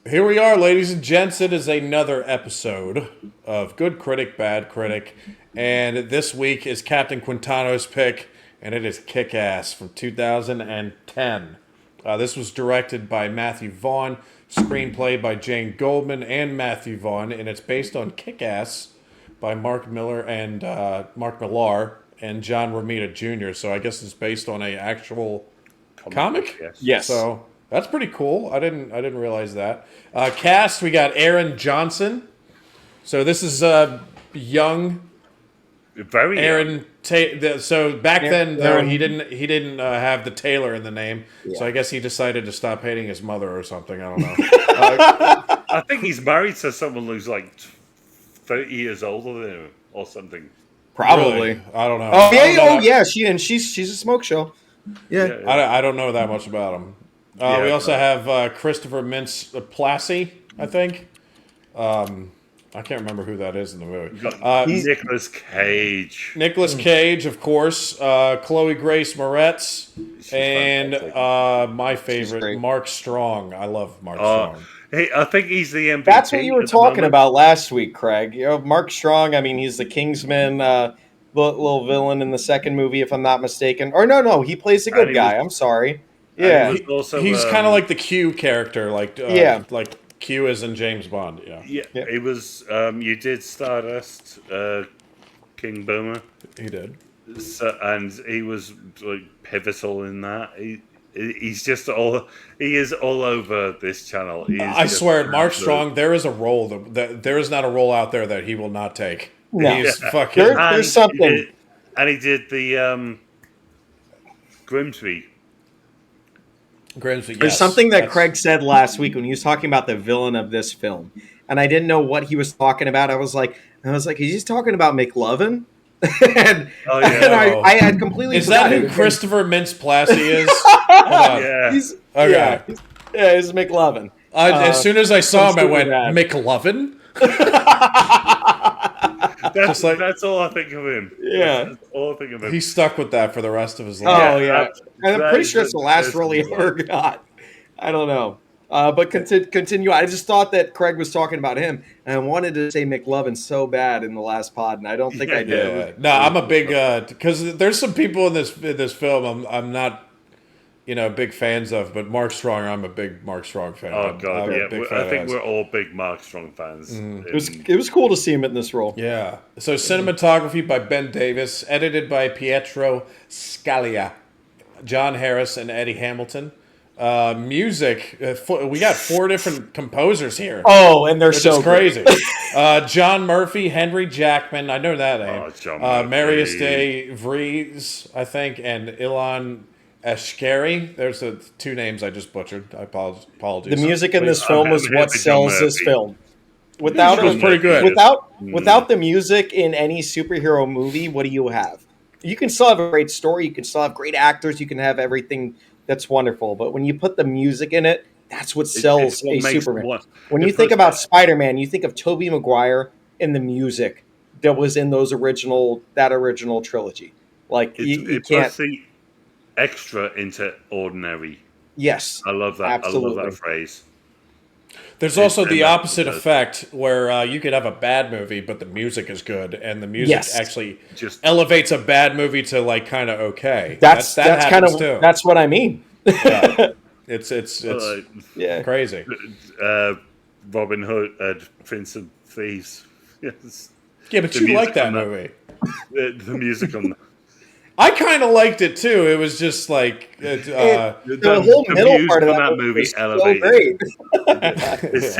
Here we are, ladies and gents. It is another episode of Good Critic, Bad Critic. And this week is Captain Quintano's pick, and it is Kick-Ass from 2010. This was directed by Matthew Vaughn, screenplay by Jane Goldman and Matthew Vaughn, and it's based on Kick-Ass by Mark Millar and Mark Millar and John Romita Jr. So I guess it's based on a actual comic? Yes. So that's pretty cool. I didn't realize that. Cast, we got Aaron Johnson. So this is young Very Aaron. So back then, though, he didn't have the Taylor in the name. Yeah. So I guess he decided to stop hating his mother or something. I don't know. I think he's married to someone who's like 30 years older than him or something. Probably. Really? I don't know. Oh yeah, she's a smoke show. Yeah. I don't know that much about him. We also have Christopher Mintz-Plasse, I think. I can't remember who that is in the movie. Nicolas Cage. Nicolas Cage, of course. Chloë Grace Moretz. And my favorite, Mark Strong. I love Mark Strong. Hey, I think he's the MVP. That's what you were talking about last week, Craig. You know, Mark Strong, I mean, he's the Kingsmen little villain in the second movie, if I'm not mistaken. Or no, he plays a good guy. I'm sorry. Yeah. He's kind of like the Q character. Like Q is in James Bond. Yeah. It was, you did Stardust, King Boomer. He did. So, and he was like pivotal in that. He's just he is all over this channel. I swear, Mark Strong, there is a role that there is not a role out there that he will not take. No. He's fucking. There's something. He did the Grimsby. There's something that Craig said last week when he was talking about the villain of this film, and I didn't know what he was talking about. I was like, is he talking about McLovin? and I had completely. Is that who Christopher Mintz-Plasse is? Yeah. He's McLovin. As soon as I saw him, I went, McLovin? That's all I think of him. Yeah. That's all I think of him. He's stuck with that for the rest of his life. Oh, yeah. And I'm pretty sure it's the last role he ever got. I don't know. But continue. I just thought that Craig was talking about him, and I wanted to say McLovin so bad in the last pod, and I don't think I did. Yeah. No, I'm a big because there's some people in this film I'm not big fans of, but Mark Strong, I'm a big Mark Strong fan. Oh god, I think we're all big Mark Strong fans. It was cool to see him in this role. Yeah. So cinematography by Ben Davis, edited by Pietro Scalia, John Harris, and Eddie Hamilton. Music, we got 4 different composers here. Oh, and they're so crazy. John Murphy, Henry Jackman, I know that name. Marius de Vries, I think, and Ilan Eshkeri. There's the 2 names I just butchered. I apologize. The music in this film is what sells this film. Without it was pretty good. Without the music in any superhero movie, what do you have? You can still have a great story. You can still have great actors. You can have everything that's wonderful. But when you put the music in it, that's what sells a Superman. When you think about Spider-Man, you think of Tobey Maguire and the music that was in that original trilogy. Like you can't see extra into ordinary. Yes, I love that. Absolutely. I love that phrase. There's also the opposite effect where you could have a bad movie, but the music is good, and the music actually just elevates a bad movie to like kind of okay. That's kind of too. That's what I mean. Yeah. It's crazy. Robin Hood, Prince of Thieves. Yes. Yeah, but you like that movie. The music on that. I kind of liked it too. It was just like the whole middle part of that movie is elevated. So great. There's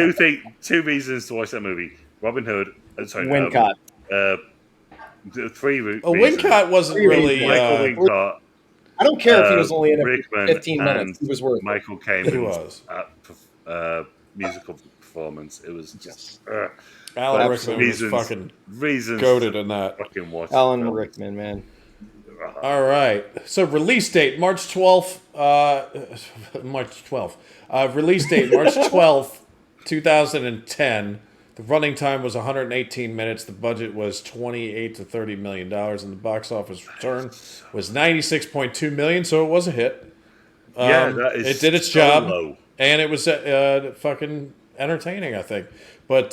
two reasons to watch that movie: Robin Hood, Wincott. 3 reasons. Wincott wasn't really. Michael Wincott. I don't care if he was only in it for 15 minutes. He was worth it. Michael Caine's musical performance. It was just. Alan Rickman was fucking goated in that. Fucking watch Alan Rickman, man. All right. So release date March 12th. March 12th. Release date March 12th, 2010. The running time was 118 minutes. The budget was $28 to $30 million, and the box office return was $96.2 million. So it was a hit. That is it did its job, and it was fucking entertaining, I think. But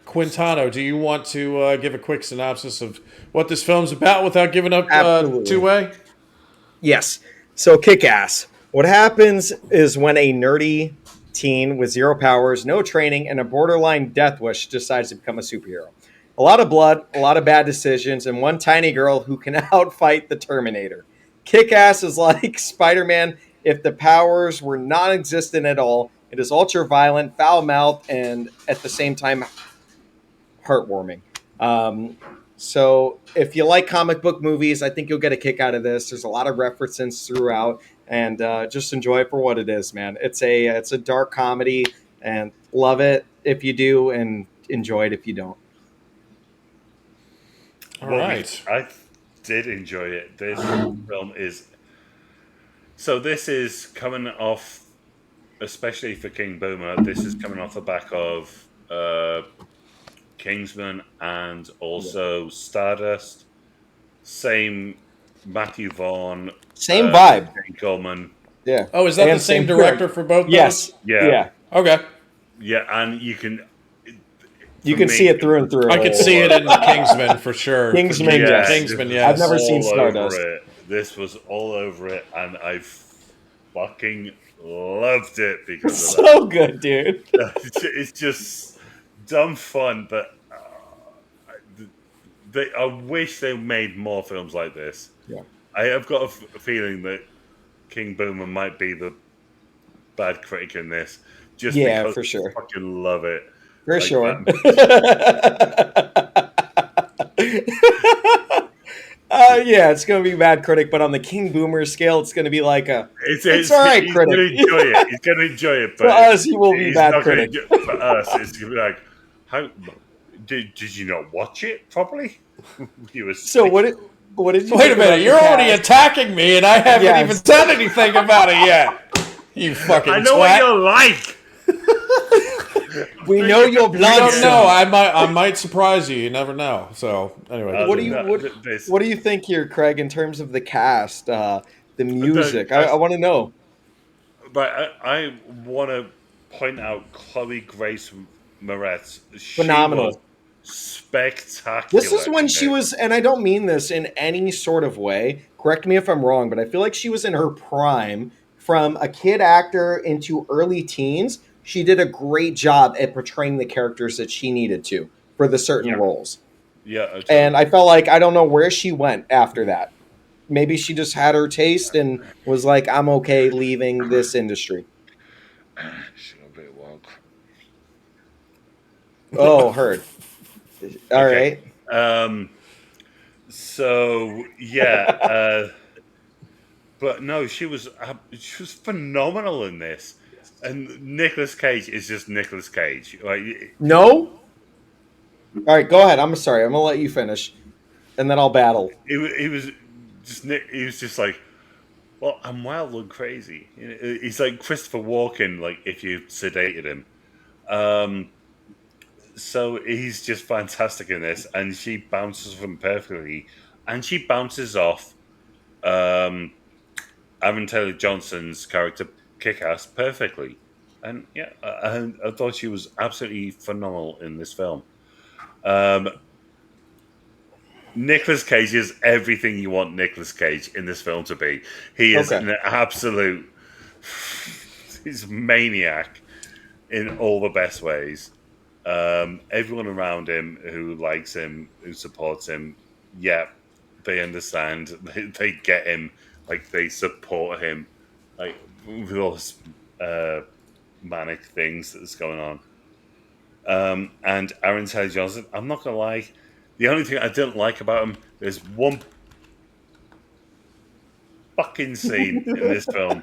Quintano, do you want to give a quick synopsis of what this film's about without giving up Absolutely. two-way? Yes. So kick-ass. What happens is when a nerdy teen with zero powers, no training, and a borderline death wish decides to become a superhero. A lot of blood, a lot of bad decisions, and one tiny girl who can outfight the Terminator. Kick-ass is like Spider-Man if the powers were non-existent at all. It is ultra-violent, foul-mouthed, and at the same time heartwarming. So if you like comic book movies, I think you'll get a kick out of this. There's a lot of references throughout, and just enjoy it for what it is, man. It's a dark comedy, and love it if you do, and enjoy it if you don't. All right. I did enjoy it. This film is... So this is coming off, especially for King Boomer, this is coming off the back of Kingsmen and also Stardust. Same Matthew Vaughn. Same vibe. Coleman. Yeah. Oh, is that And the same same director for both those? Yes. Yeah. Okay. Yeah, and you can... You can see it through and through. I could see it in the Kingsman for sure. Kingsman, Yeah, yes. Kingsman, yes. I've never seen all Stardust. over it. This was all over it, and I fucking loved it because of So good, dude. that. It's just dumb fun, but I wish they made more films like this. Yeah. I have got a feeling that King Boomer might be the bad critic in this, just Yeah, because for sure. I fucking love it. For Like, sure. Yeah, it's going to be bad critic, but on the King Boomer scale, it's going to be like it's all right, he's critic. Gonna enjoy it. He's going to enjoy it. But For us, he will be he's bad not gonna critic. For us, it's going to be like, how did you not watch it properly? You were So sick. what did you Wait a think minute, about you're the already cast? attacking me, and I haven't Yes. even said anything about it yet. You fucking I know twat. what you're like. We know your You blood. don't know. I might surprise you. You never know. So anyway, What do you No, this- what do you think here, Craig, in terms of the cast, the music? I want to know. But I want to point out Chloe Grace Moretz. She Phenomenal. was spectacular. This is when in she it. was, and I don't mean this in any sort of way. Correct me if I'm wrong, but I feel like she was in her prime from a kid actor into early teens. She did a great job at portraying the characters that she needed to for the certain Yeah. roles. Yeah, okay. And I felt like I don't know where she went after that. Maybe she just had her taste and was like, I'm okay leaving this industry. She got a bit woke. Oh, heard. All right. Okay. So yeah, but no, she was phenomenal in this, and Nicolas Cage is just Nicolas Cage. Like, No? All right, go ahead. I'm sorry. I'm going to let you finish, and then I'll battle. he was just like, well, I'm wild and crazy. He's like Christopher Walken, like if you sedated him. So he's just fantastic in this, and she bounces off him perfectly, and she bounces off Aaron Taylor Johnson's character Kickass perfectly, and yeah, I thought she was absolutely phenomenal in this film. Nicolas Cage is everything you want Nicolas Cage in this film to be. He is Okay. an absolute he's a maniac in all the best ways. Everyone around him who likes him, who supports him, yeah, they understand. They get him. Like, they support him. Like, with all this manic things that's going on. And Aaron Taylor Johnson, I'm not going to lie, the only thing I didn't like about him, there's one fucking scene in this film.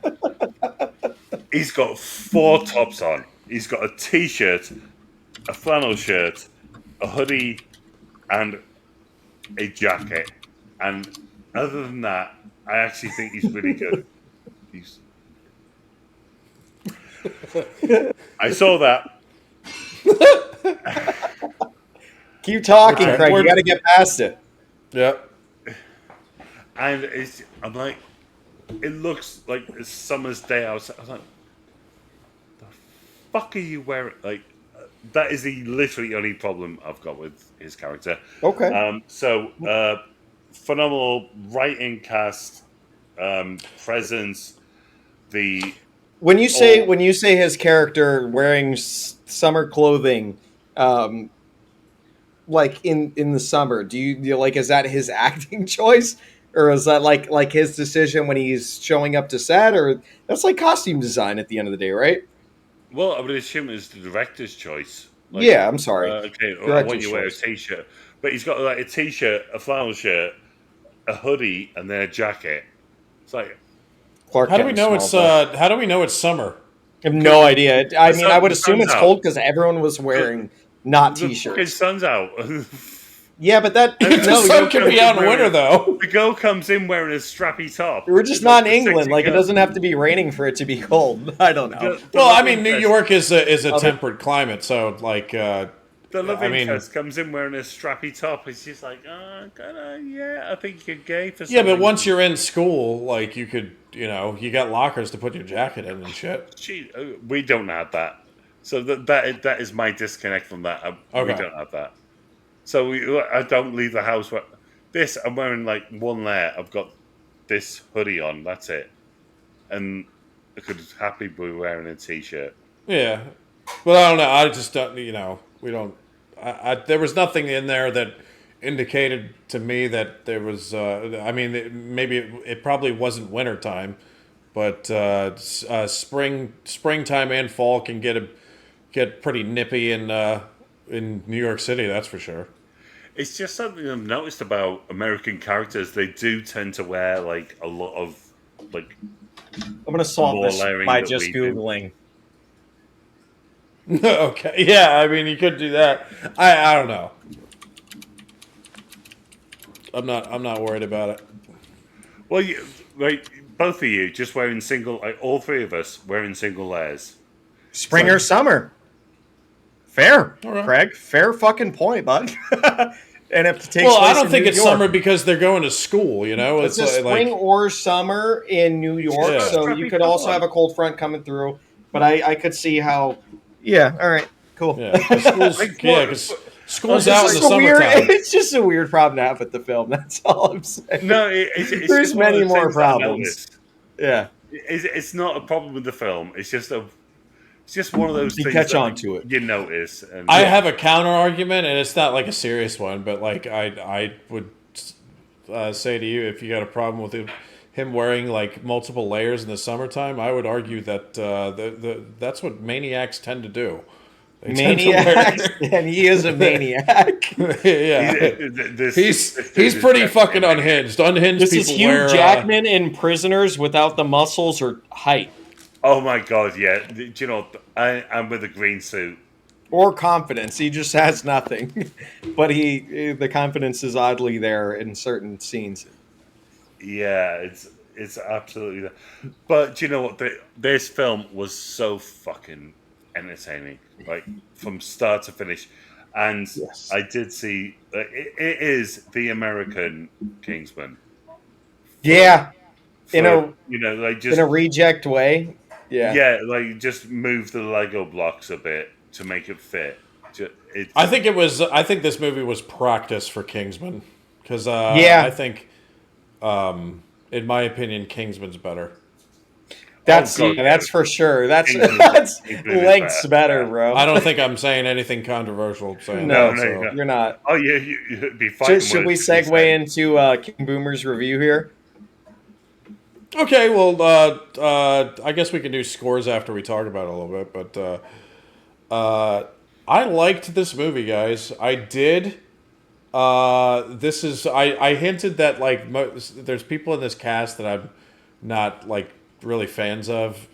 He's got 4 tops on. He's got a t-shirt, a flannel shirt, a hoodie, and a jacket. And other than that, I actually think he's really good. I saw that. Keep talking, Okay. Craig. You got to get past it. Yep. And I'm like, it looks like a summer's day outside. I was like, the fuck are you wearing? Like, that is the literally only problem I've got with his character. Okay. Phenomenal writing cast, presence, the When you say his character wearing summer clothing, um, like in the summer, do you like, is that his acting choice, or is that like his decision when he's showing up to set, or that's like costume design at the end of the day, right? well, I would assume it's the director's choice. Like, Yeah, I'm sorry, okay, I want director's you to wear a choice. t-shirt, but he's got like a t-shirt, a flannel shirt, a hoodie, and then a jacket. It's like, Clark How do Kent we and know it's Smallville. how do we know it's summer? I have no idea. I mean, I would the assume sun's it's out. cold because everyone was wearing not The fucking t-shirts. sun's out. Yeah, but that And The no, sun can be out in winter though. The girl comes in wearing a strappy top. we're just It's not in like the England. sexy Like it girl. doesn't have to be raining for it to be cold. I don't know. The Well, I love mean, New interest- York is a Other- temperate climate, so like, The love I mean- interest comes in wearing a strappy top. It's just like, yeah, I think you're gay for yeah. But something. once you're in school, like you could, you got lockers to put your jacket in and shit. Gee, we don't have that. So that is my disconnect from that. We Okay. don't have that. So I don't leave the house. This, I'm wearing like one layer. I've got this hoodie on. That's it. And I could happily be wearing a t-shirt. Yeah. Well, I don't know. I just don't. We don't. There was nothing in there that indicated to me that there was. I mean, maybe it probably wasn't winter time, but springtime and fall can get pretty nippy in New York City. That's for sure. It's just something I've noticed about American characters. They do tend to wear like a lot of like. I'm gonna solve More this layering by that just we do. googling. Okay. Yeah. I mean, you could do that. I don't know. I'm not worried about it. Well, both of you just wearing single. Like all three of us wearing single layers. Spring or summer? Fair, All right. Craig. Fair fucking point, bud. And if it takes Well, I place don't in think New it's York, summer because they're going to school. It's a spring or summer in New York, Yeah. so you could also have a cold front coming through. But I could see how. Yeah. All right. Cool. Yeah, 'cause school's, Like, yeah, what- 'cause school's It's out in the just a weird. summertime. It's just a weird problem to have with the film. That's all I'm saying. No, it's There's just one of many those more things that I problems. noticed. Yeah. It's not a problem with the film. It's just one of those You things catch that on to it. you notice. And I have a counter argument, and it's not like a serious one, but like I would say to you, if you got a problem with him wearing like multiple layers in the summertime, I would argue that that's what maniacs tend to do. They tend to wear- Maniac, and he is a maniac. yeah, This he's is pretty definitely fucking a- unhinged. Unhinged This people is Hugh wear Jackman in Prisoners without the muscles or height Oh my god, yeah. Do you know? I'm with a green suit. or confidence. He just has nothing, but the confidence is oddly there in certain scenes. Yeah, it's absolutely that. But do you know what? This film was so fucking entertaining, like from start to finish. And Yes. I did see it is the American Kingsman. Yeah, in For, a like in just a reject way. Yeah. yeah, like just move the Lego blocks a bit to make it fit. I think this movie was practice for Kingsman because Yeah. I think, in my opinion, Kingsman's better. That's God, that's for sure. That's Kingsman- that's Kingsman is lengths better, yeah. bro. I don't think I'm saying anything controversial saying No, that. So. You're not. Oh yeah, you'd be fighting. Should we words if you segue said- into King Boomer's review here? Okay, well, I guess we can do scores after we talk about it a little bit, but I liked this movie, guys. I did. This is I hinted that like there's people in this cast that I'm not like really fans of.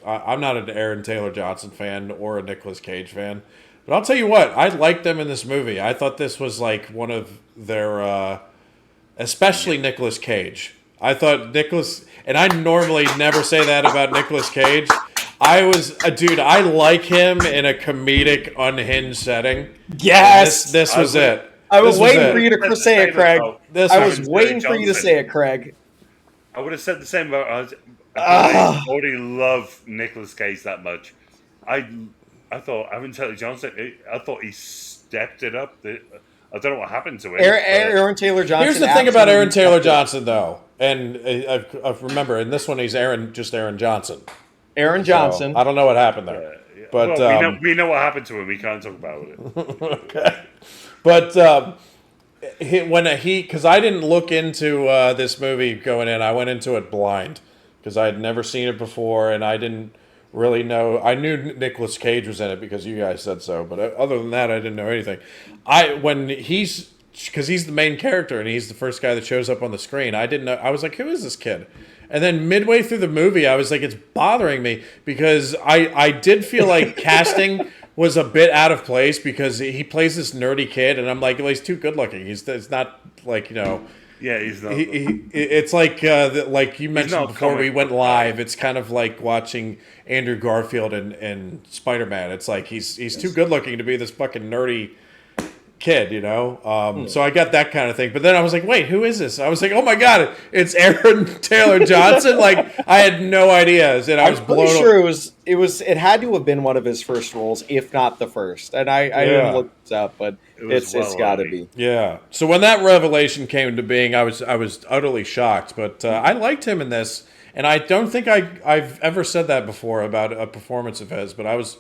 I'm not an Aaron Taylor Johnson fan or a Nicolas Cage fan, but I'll tell you what, I liked them in this movie. I thought this was like one of their, especially Nicolas Cage. I thought Nicolas, and I normally never say that about Nicolas Cage. I like him in a comedic, unhinged setting. Yes. This was it. I was This was waiting it. for you to say it, Craig. This I was was waiting for you to say it, Craig. I would have said the same about. I Ah. already love Nicolas Cage that much. I thought Aaron Taylor Johnson. I thought he stepped it up. I don't know what happened to him. Aaron Taylor Johnson. Here's the thing about Aaron Taylor absolutely Johnson, though, and I remember in this one he's Aaron Johnson. Aaron Johnson. So, I don't know what happened there, but well, we know what happened to him. We can't talk about it. Okay, but because I didn't look into this movie going in, I went into it blind because I had never seen it before, and I didn't really know. I knew Nicolas Cage was in it because you guys said so, but other than that, I didn't know anything. Because he's the main character and he's the first guy that shows up on the screen. I didn't know. I was like, who is this kid? And then midway through the movie, I was like, it's bothering me because I did feel like casting was a bit out of place because he plays this nerdy kid, and I'm like, well, he's too good looking. It's not like, Yeah, he's not. It's like like you mentioned before we went live. It's kind of like watching Andrew Garfield and Spider-Man. It's like he's too good looking to be this fucking nerdy kid, So I got that kind of thing. But then I was like, wait, who is this? I was like, oh my god, it's Aaron Taylor Johnson. Like I had no idea, and I was blown sure it had to have been one of his first roles, if not the first. And I didn't look this up, but it's got to be. Yeah. So when that revelation came into being, I was utterly shocked. But I liked him in this, and I don't think I've ever said that before about a performance of his. But I was.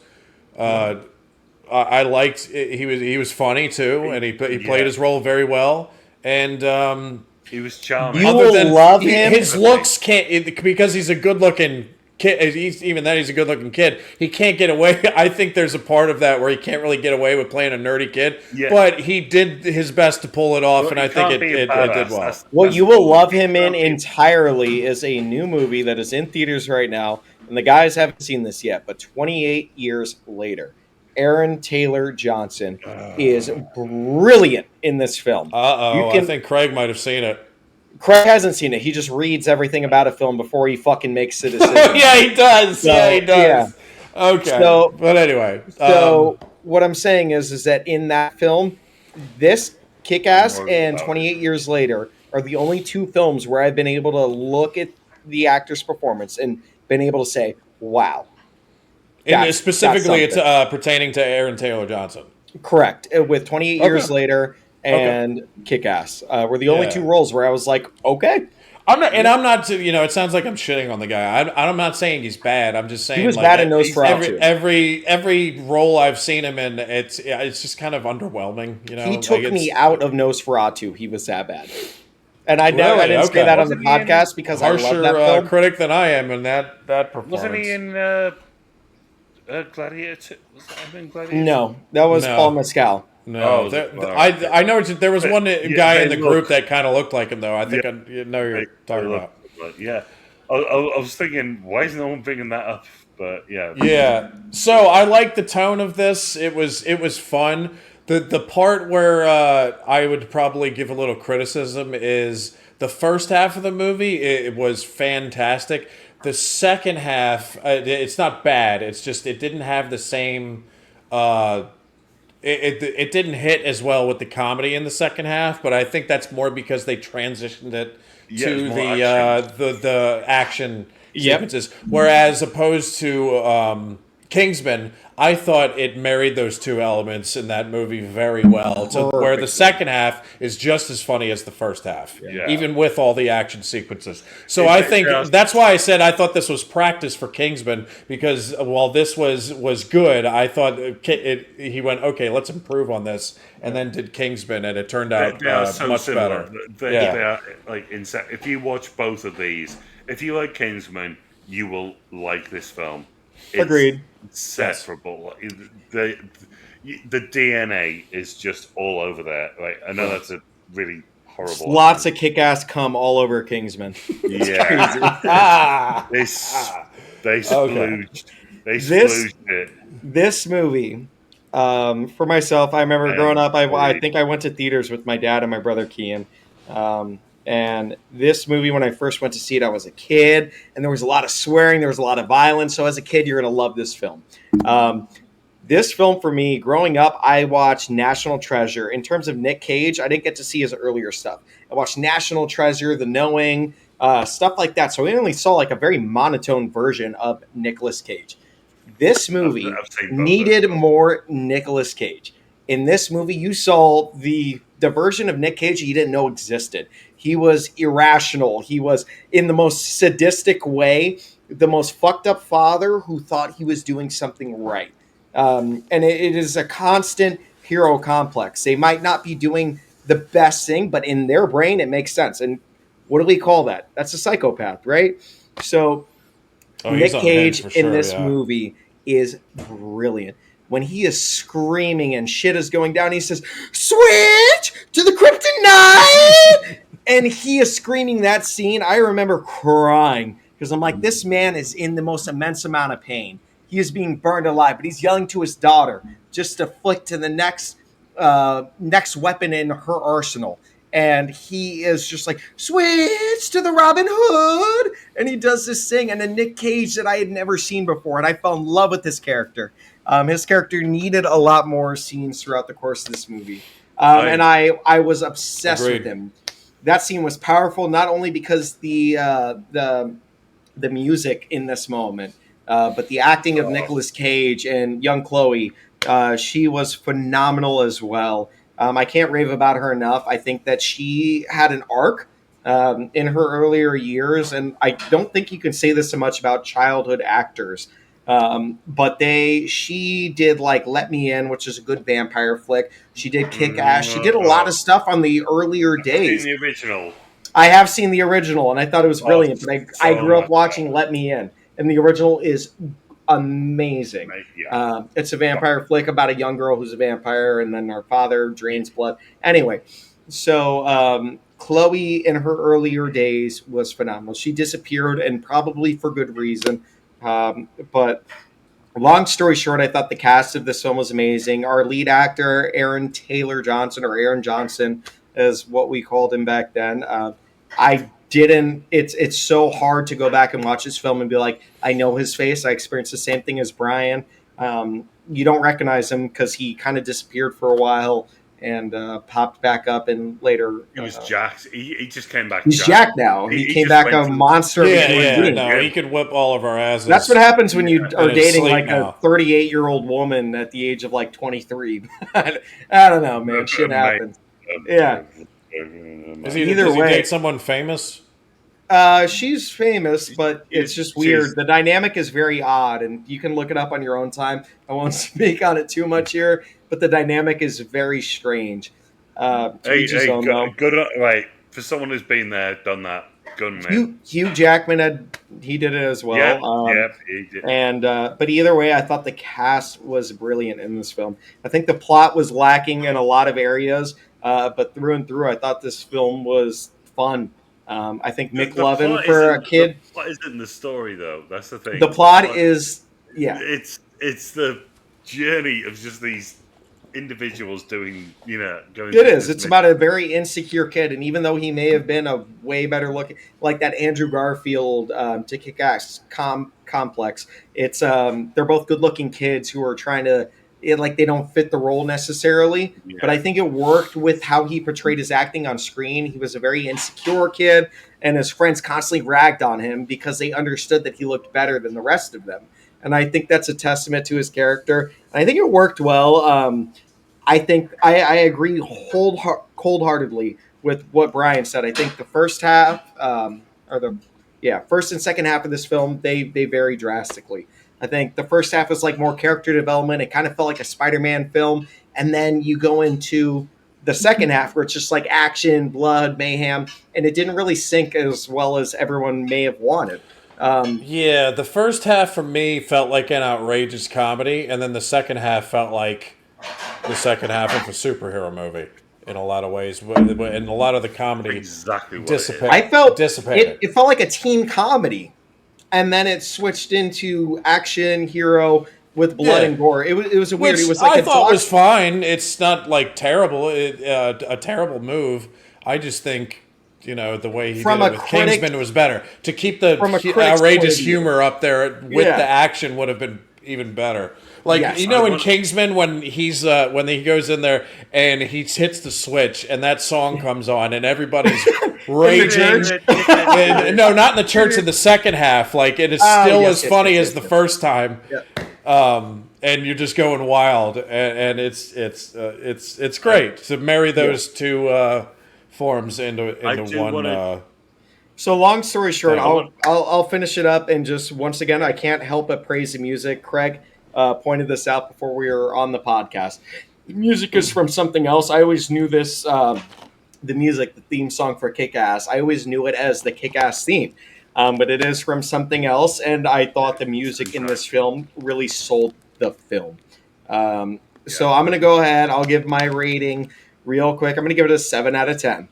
I liked he was funny too, and he played his role very well, and he was charming. You will love him. His looks can't because he's a good looking kid. He's a good looking kid. He can't get away. I think there's a part of that where he can't really get away with playing a nerdy kid, but he did his best to pull it off, and I think it did well. What you will love him in entirely is a new movie that is in theaters right now, and the guys haven't seen this yet, but 28 years later. Aaron Taylor Johnson is brilliant in this film. I think Craig might have seen it. Craig hasn't seen it. He just reads everything about a film before he fucking makes a decision. Yeah, he does. So, he does. Yeah. Okay. But anyway. What I'm saying is that in that film, this Kick-Ass and 28 Years Later are the only two films where I've been able to look at the actor's performance and been able to say, wow. Specifically, it's pertaining to Aaron Taylor Johnson. Correct. With 28 Years Later and Kick-Ass were the only two roles where I was like, okay. I'm not. It sounds like I'm shitting on the guy. I'm not saying he's bad. I'm just saying he was bad in Nosferatu. Every role I've seen him in, it's just kind of underwhelming. He took me out of Nosferatu. He was that bad. And I know I didn't say that on the podcast because I love that film. Critic than I am in that performance. Wasn't he in Gladiator? Was that in Gladiator? No, that was Paul Mescal. No, I know there was one guy in the group that kind of looked like him, though. I think I know you're talking about. Yeah, I was thinking, why is no one bringing that up? But yeah, yeah. So I like the tone of this. It was fun. The part where I would probably give a little criticism is the first half of the movie. It was fantastic. The second half, it's not bad. It's just it didn't have the same. It didn't hit as well with the comedy in the second half, but I think that's more because they transitioned it to the action sequences. Whereas opposed to Kingsman, I thought it married those two elements in that movie very well, to where the second half is just as funny as the first half, even with all the action sequences. So I think that's why I said I thought this was practice for Kingsman, because while this was good, I thought he went, okay, let's improve on this, and then did Kingsman, and it turned out much better. They are like if you watch both of these, if you like Kingsman, you will like this film. Agreed. Separable. The DNA is just all over there. Right? I know that's a really horrible. Lots of kick-ass cum all over Kingsman. Yeah. They splooged. They splooged it. This movie, for myself, I remember growing up. I think I went to theaters with my dad and my brother Kian. And this movie, when I first went to see it, I was a kid, and there was a lot of swearing, there was a lot of violence. So as a kid, you're going to love this film. This film, for me, growing up, I watched National Treasure. In terms of Nick Cage, I didn't get to see his earlier stuff. I watched National Treasure, The Knowing, stuff like that. So I only saw like a very monotone version of Nicolas Cage. This movie I've seen both needed of them. more Nicolas Cage. In this movie, you saw the version of Nick Cage you didn't know existed. He was irrational. He was in the most sadistic way, the most fucked up father who thought he was doing something right. And it is a constant hero complex. They might not be doing the best thing, but in their brain, it makes sense. And what do we call that? That's a psychopath, right? So Nick he's Cage unhinged for in sure, this yeah. movie is brilliant. When he is screaming and shit is going down, he says, "Switch to the kryptonite!" And he is screaming that scene. I remember crying because I'm like, this man is in the most immense amount of pain. He is being burned alive, but he's yelling to his daughter just to flick to the next weapon in her arsenal. And he is just like, switch to the Robin Hood. And he does this thing. And a Nick Cage that I had never seen before. And I fell in love with this character. His character needed a lot more scenes throughout the course of this movie. And I was obsessed with him. That scene was powerful, not only because the music in this moment, but the acting of Nicolas Cage and young Chloë. She was phenomenal as well. I can't rave about her enough. I think that she had an arc in her earlier years, and I don't think you can say this so much about childhood actors. But she did like Let Me In, which is a good vampire flick. She did Kick-Ass. She did a lot of stuff on the earlier days. The original. I have seen the original, and I thought it was brilliant. But I grew up watching Let Me In, and the original is amazing. It's a vampire flick about a young girl who's a vampire, and then her father drains blood. Anyway, so Chloë in her earlier days was phenomenal. She disappeared, and probably for good reason. But long story short, I thought the cast of this film was amazing. Our lead actor, Aaron Taylor Johnson, or Aaron Johnson, is what we called him back then. It's so hard to go back and watch this film and be like, I know his face. I experienced the same thing as Brian. You don't recognize him because he kind of disappeared for a while and popped back up and later. He was jacked. He just came back. He's jacked now. He came back a monster. He could whip all of our asses. That's what happens when you are dating like now. a 38-year-old woman at the age of like 23. I don't know, man. Shit happens. Yeah. Does he date someone famous? She's famous, but it's just weird. The dynamic is very odd, and you can look it up on your own time. I won't speak on it too much here, but the dynamic is very strange. Good, right? For someone who's been there, done that, good man. Hugh Jackman he did it as well. He did. And but either way, I thought the cast was brilliant in this film. I think the plot was lacking in a lot of areas, but through and through, I thought this film was fun. I think Mick Lovin for a kid. The plot isn't the story, though. That's the thing. The plot is, yeah. It's the journey of just these individuals doing, going. It is. It's about a very insecure kid, and even though he may have been a way better looking, like that Andrew Garfield to Kick-Ass complex. It's they're both good looking kids who are trying to. They don't fit the role necessarily, but I think it worked with how he portrayed his acting on screen. He was a very insecure kid, and his friends constantly ragged on him because they understood that he looked better than the rest of them. And I think that's a testament to his character. And I think it worked well. I think I agree cold-heartedly with what Brian said. I think the first half, first and second half of this film, they vary drastically. I think the first half was like more character development. It kind of felt like a Spider-Man film. And then you go into the second half where it's just like action, blood, mayhem. And it didn't really sync as well as everyone may have wanted. The first half for me felt like an outrageous comedy. And then the second half felt like the second half of a superhero movie in a lot of ways. And a lot of the comedy dissipated. I felt it felt like a teen comedy. And then it switched into action hero with blood and gore. It was a weird. It was like I thought was fine. It's not like terrible. A terrible move. I just think the way he did it with Kingsmen was better. To keep the outrageous humor up there with the action would have been even better. In Kingsman when he goes in there and he hits the switch and that song comes on and everybody's raging. No, not in the church. In the second half, it is still as funny as the first time. Yeah. and you're just going wild, and it's great to marry those two forms into one. So long story short, Thing. I'll finish it up, and just once again, I can't help but praise the music. Craig pointed this out before we were on the podcast. The music is from something else. I always knew this. The music, the theme song for Kick-Ass, I always knew it as the Kick-Ass theme. But it is from something else, and I thought the music in this film really sold the film. So I'm going to go ahead. I'll give my rating real quick. I'm going to give it a 7 out of 10.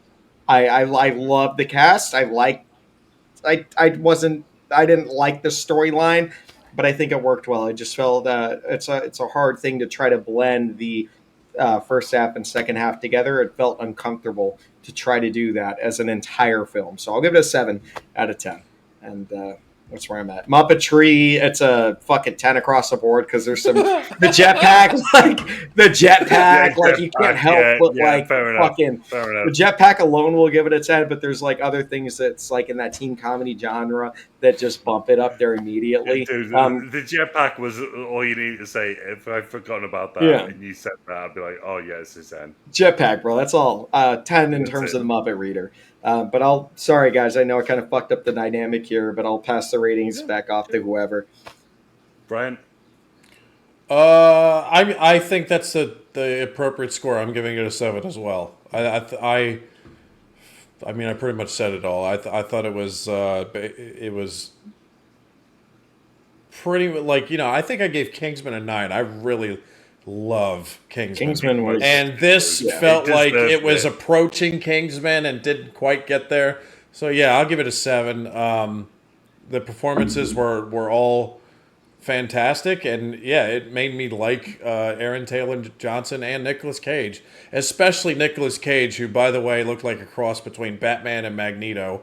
I love the cast. I didn't like the storyline, but I think it worked well. I just felt it's a hard thing to try to blend the first half and second half together. It felt uncomfortable to try to do that as an entire film. So I'll give it a 7 out of 10. And that's where I'm at. Muppetry, it's a fucking 10 across the board because there's some the jetpack, like you can't help but fucking the jetpack alone will give it a 10. But there's like other things that's like in that teen comedy genre that just bump it up there immediately. Dude, the jetpack was all you needed to say. If I'd forgotten about that and you said that, I'd be like, oh yeah, it's a 10. Jetpack, bro. That's all. 10 in terms of the Muppet Reader. But sorry guys, I know I kind of fucked up the dynamic here, but I'll pass the ratings back off to whoever. Brian? I think that's the appropriate score. I'm giving it a 7 as well. I mean, I pretty much said it all. I thought it was pretty, like, I think I gave Kingsman a 9. I really love Kingsman. And this felt like it was approaching Kingsman and didn't quite get there. So yeah, I'll give it a 7. The performances were all fantastic, and yeah, it made me like Aaron Taylor Johnson and Nicolas Cage, especially Nicolas Cage, who, by the way, looked like a cross between Batman and Magneto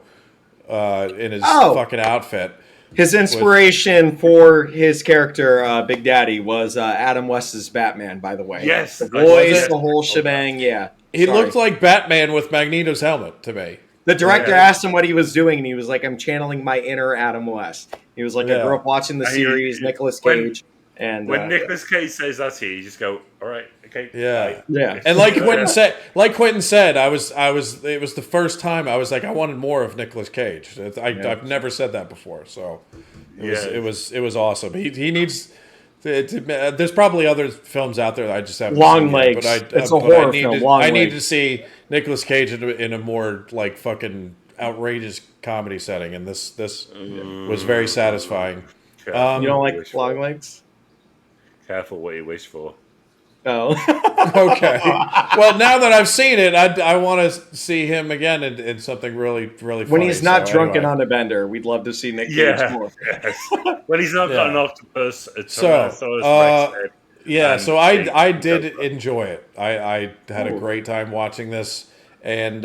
in his fucking outfit. His inspiration for his character, Big Daddy, was Adam West's Batman, by the way. Yes. The voice, the whole shebang, yeah. He looked like Batman with Magneto's helmet to me. The director asked him what he was doing, and he was like, I'm channeling my inner Adam West. He was like, I grew up watching the series, Nicolas Cage. And when Nicolas Cage says that to you just go, all right, okay. Yeah. And like Quentin said, it was the first time I was like, I wanted more of Nicolas Cage. I've never said that before, so it was awesome. He needs. There's probably other films out there that I just haven't Long seen Legs. Yet, It's a horror film. I need to see Nicolas Cage in a more like fucking outrageous comedy setting, and this was very satisfying. You don't like Long Legs? Careful what you wish for. Oh. Okay. Well, now that I've seen it, I want to see him again in something really, really funny. When he's not drunk and on a bender, we'd love to see Nick Cage more. Yes. When he's not got an octopus, so I did enjoy it. I had a great time watching this, and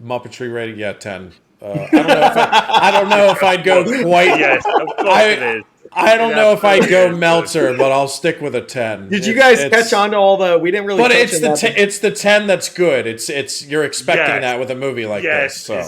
Muppetry rating, 10. I don't know if I'd go quite. Yes, of course it is. I don't know if I'd go Meltzer, but I'll stick with a 10. Did you guys catch on to all the? We didn't really. But it's the 10 that's good. It's you're expecting that with a movie like this. So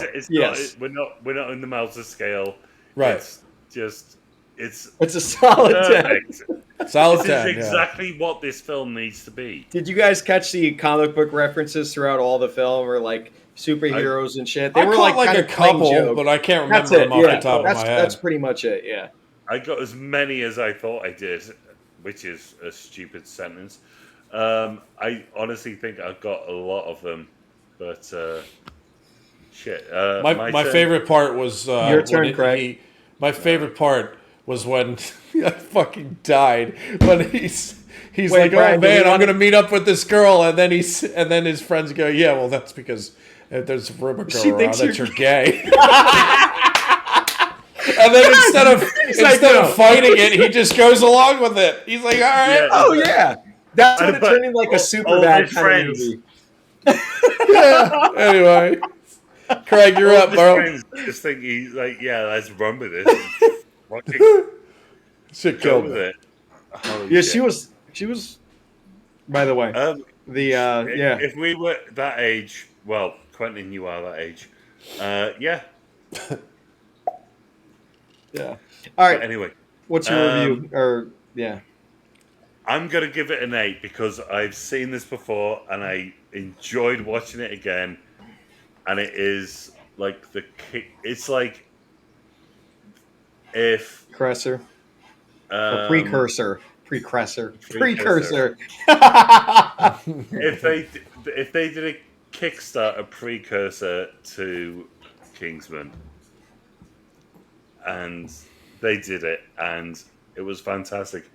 we're not in the Meltzer scale. Right. It's a solid 10. Solid 10. This is exactly what this film needs to be. Did you guys catch the comic book references throughout all the film, or like superheroes and shit? They were like a couple, but I can't remember them off the top of my head. That's pretty much it. Yeah. I got as many as I thought I did, which is a stupid sentence. I honestly think I got a lot of them, but shit. My favorite part was your turn, Craig. My favorite part was when I fucking died. When he's like, Brian, oh man, I'm gonna meet up with this girl, and then his friends go, yeah, well that's because there's a rumor going around that you're gay. And then instead of fighting it, he just goes along with it. He's like, all right. Yeah. That's when it turned into like a super bad kind of movie. Anyway. Craig, you're up, bro. Just think he's like, let's run with this. Shit killed with it. She was by the way. If we were that age, well, Quentin, you are that age. Yeah. Yeah. All right. But anyway, what's your review? Or Yeah. I'm going to give it an 8 because I've seen this before and I enjoyed watching it again. And it is like it's like if Precursor. Or um, precursor. Precursor. precursor. Precursor. If they did a Kickstarter precursor to Kingsman, and they did it, and it was fantastic.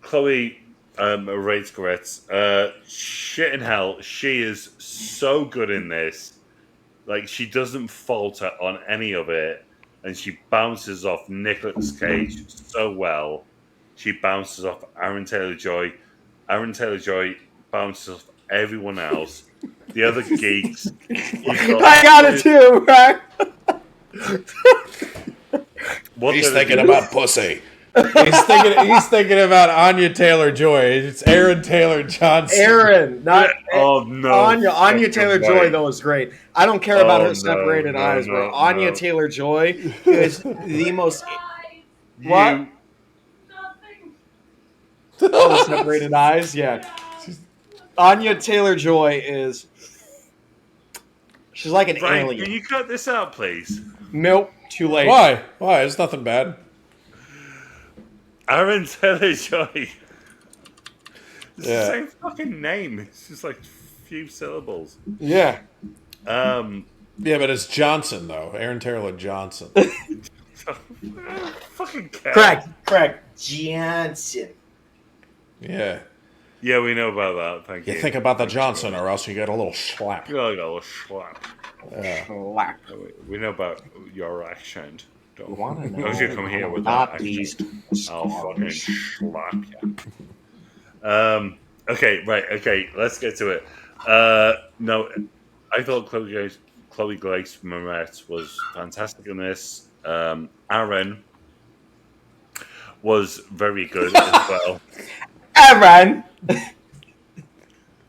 Chloë Moretz, shit in hell, she is so good in this. Like, she doesn't falter on any of it, and she bounces off Nicolas Cage so well. She bounces off Aaron Taylor-Joy. Aaron Taylor-Joy bounces off everyone else. The other geeks. I got it too, right? He's thinking about pussy. He's thinking about Anya Taylor-Joy. It's Aaron Taylor-Johnson. Aaron, not oh no, Anya Taylor-Joy though is great. I don't care about her separated eyes, bro. Anya Taylor-Joy is the most. What? Oh, separated eyes, yeah. Anya Taylor-Joy is. She's like an alien. Can you cut this out, please? Nope, too late. Why? It's nothing bad. Aaron Taylor-Joy. It's Yeah. the same fucking name. It's just like few syllables. Yeah. Yeah, but it's Johnson though. Aaron Taylor Johnson. Fucking cat. Correct. Johnson. Yeah. Yeah, we know about that. Thank you. You think about the Johnson, or else you get a little slap. You got a little slap. Slap. We know about your accent. You want to know? Don't you come here with that Northeast accent. I'll fucking slap you. Okay, let's get to it. No, I thought Chloë Grace Moretz was fantastic in this. Aaron was very good as well. Aaron.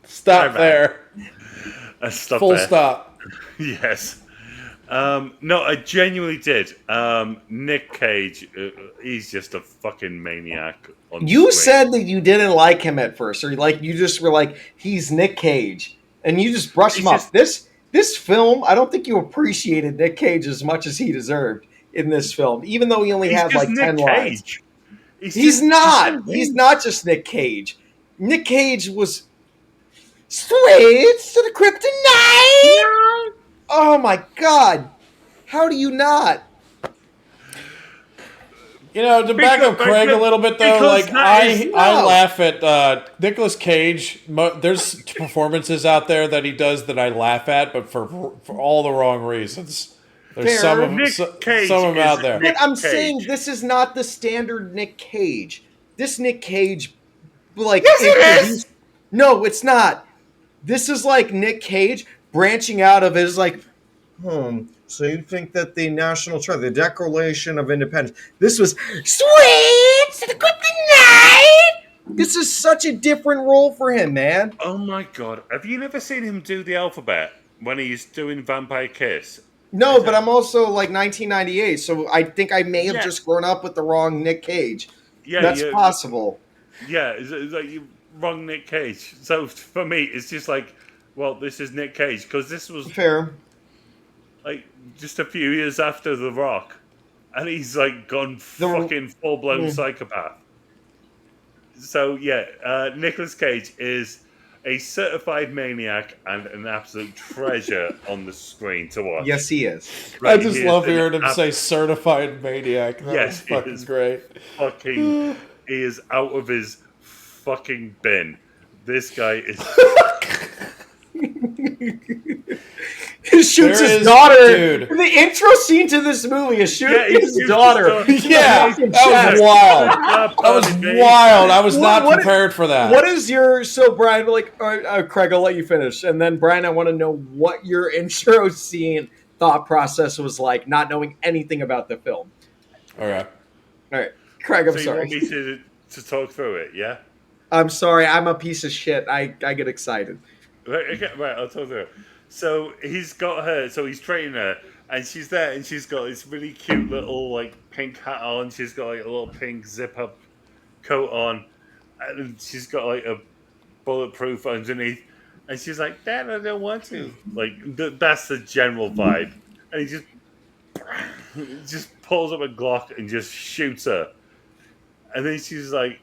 Stop there. Stop Full there. stop. Yes. No, I genuinely did. Nick Cage, he's just a fucking maniac. You said that you didn't like him at first, or like you just were like, he's Nick Cage, and you just brushed him off. This film, I don't think you appreciated Nick Cage as much as he deserved in this film, even though he only had like 10 lines. He's not just Nick Cage. Nick Cage was straight to the kryptonite. Oh my god! How do you not? You know, to back up Craig a little bit though, like I laugh at Nicolas Cage. There's performances out there that he does that I laugh at, but for all the wrong reasons. There's some of them out there. But I'm saying this is not the standard Nick Cage. This Nick Cage, like, yes, it is. No, it's not. This is like Nick Cage branching out of his like, so you think that the national treasure, the Declaration of Independence, this was sweet to the kryptonite. This is such a different role for him, man. Oh my god! Have you never seen him do the alphabet when he's doing Vampire Kiss? No, but I'm also like 1998, so I think I may have just grown up with the wrong Nick Cage. Yeah, that's possible. Yeah, it's like you wrong Nick Cage. So for me, it's just like, well, this is Nick Cage because this was fair. Like just a few years after The Rock, and he's like gone fucking full blown psychopath. So yeah, Nicolas Cage is a certified maniac and an absolute treasure on the screen to watch. Yes, he is. Right, I just love hearing him say certified maniac. That was fucking great. Fucking, he is out of his fucking bin. This guy is. He shoots his daughter. Dude. The intro scene to this movie is shooting his daughter. Yeah, that was wild. That was wild. I was not prepared for that. What is your... So, Brian, like, Craig, I'll let you finish. And then, Brian, I want to know what your intro scene thought process was like, not knowing anything about the film. All right. Craig, I'm sorry. You want me to talk through it, yeah? I'm sorry. I'm a piece of shit. I get excited. Right, I'll talk through it. So he's got her, so he's training her, and she's there, and she's got this really cute little, like, pink hat on. She's got, like, a little pink zip-up coat on, and she's got like a bulletproof underneath, and she's like, "Dad, I don't want to." Like that's the general vibe, and he just pulls up a Glock and just shoots her, and then she's like,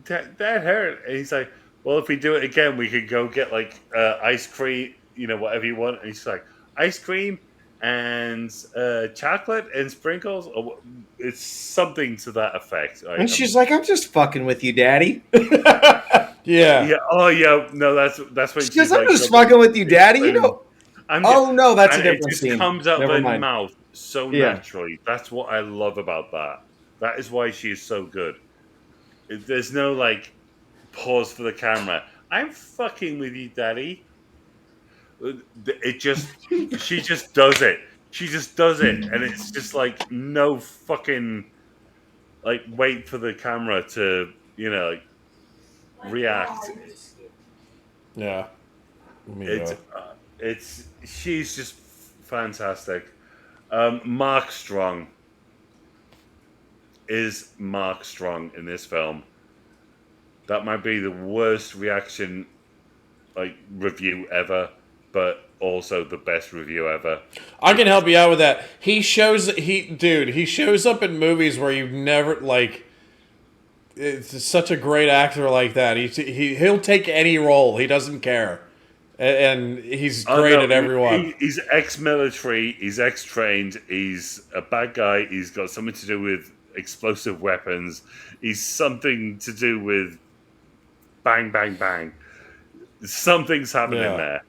"That hurt," and he's like, "Well, if we do it again, we could go get like ice cream, whatever you want," and he's like, "Ice cream." And chocolate and sprinkles. Or it's something to that effect. And she's like, "I'm just fucking with you, Daddy." Yeah. Oh, yeah. No, that's what She goes, "I'm just fucking with you, Daddy." Oh no, that's a and different it just scene. comes out of Never her mind. mouth so Yeah. naturally. That's what I love about that. That is why she is so good. There's no like pause for the camera. I'm fucking with you, Daddy. She just does it. She just does it, and it's just like no fucking like wait for the camera to like react. Yeah. She's just fantastic. Mark Strong is Mark Strong in this film. That might be the worst reaction review ever, but also the best review ever. I can help you out with that. He shows up in movies where you've never it's such a great actor like that. He'll take any role. He doesn't care. And he's great at everyone. He's ex-military. He's ex-trained. He's a bad guy. He's got something to do with explosive weapons. He's something to do with bang, bang, bang. Something's happening there.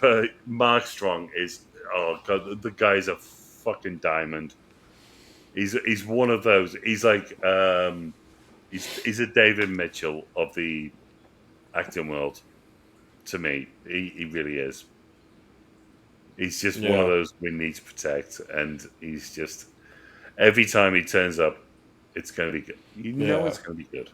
But Mark Strong is, oh god, the guy's a fucking diamond. He's one of those. He's like he's a David Mitchell of the acting world. To me, he really is. He's just one of those we need to protect, and he's just every time he turns up, it's going to be good. It's going to be good.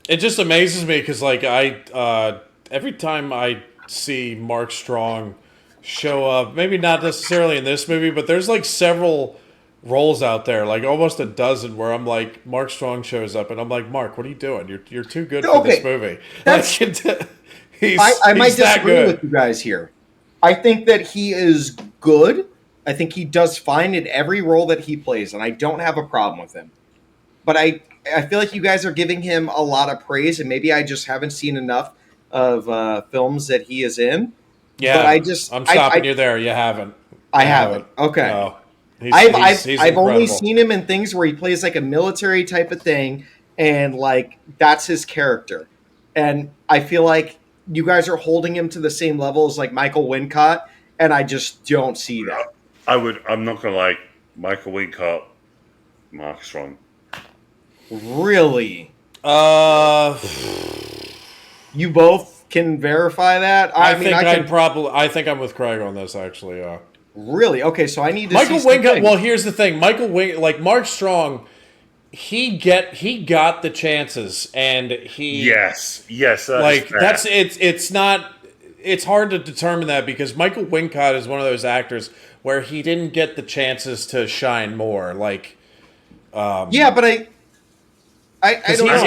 It just amazes me because, every time I see Mark Strong show up, maybe not necessarily in this movie, but there's several roles out there, almost a dozen, where I'm like, Mark Strong shows up, and I'm like, Mark, what are you doing? You're too good for this movie. I might disagree with you guys here. I think that he is good. I think he does fine in every role that he plays, and I don't have a problem with him. But I feel like you guys are giving him a lot of praise, and maybe I just haven't seen enough of films that he is in. Yeah, but I'm stopping you there. You haven't. I haven't. Okay. No. I've only seen him in things where he plays a military type of thing, and that's his character. And I feel like you guys are holding him to the same level as Michael Wincott, and I just don't see that. I'm not gonna lie, Michael Wincott, Mark Strong. Really? You both can verify that? I think I'm with Craig on this, actually. Really? Okay, so I need to Michael Wincott. Well, here's the thing. Mark Strong, he got the chances, and he yes, it's not. It's hard to determine that because Michael Wincott is one of those actors where he didn't get the chances to shine more. Yeah, but I don't know.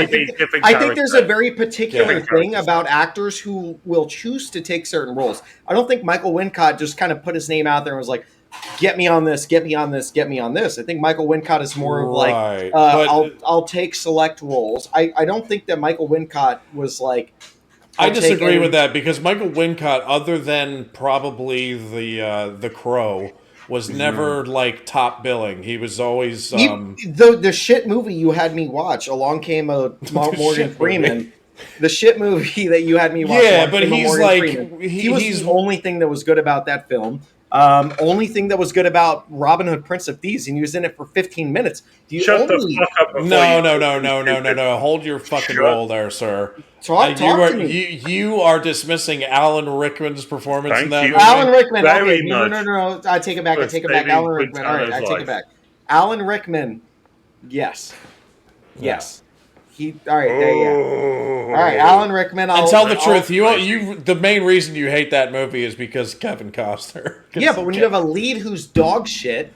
I think there's a very particular thing about actors who will choose to take certain roles. I don't think Michael Wincott just kind of put his name out there and was like, get me on this, get me on this, get me on this. I think Michael Wincott is more of I'll take select roles. I don't think that Michael Wincott was like... I disagree with that because Michael Wincott, other than probably the Crow, was never top billing. He was always the shit movie you had me watch. Along came a Morgan Freeman. The shit movie that you had me watch. Yeah, but he's he was the only thing that was good about that film. Only thing that was good about Robin Hood, Prince of Thieves, and he was in it for 15 minutes. Shut the fuck up! No! Hold your fucking roll there, sir. Talk to me. You are dismissing Alan Rickman's performance in that movie. Alan Rickman. Okay, no. I take it back. Alan Rickman. All right, I take it back. Alan Rickman. Yes. All right, there you go. All right, Alan Rickman. And tell the truth, the main reason you hate that movie is because Kevin Costner. Yeah, but when you have a lead who's dog shit,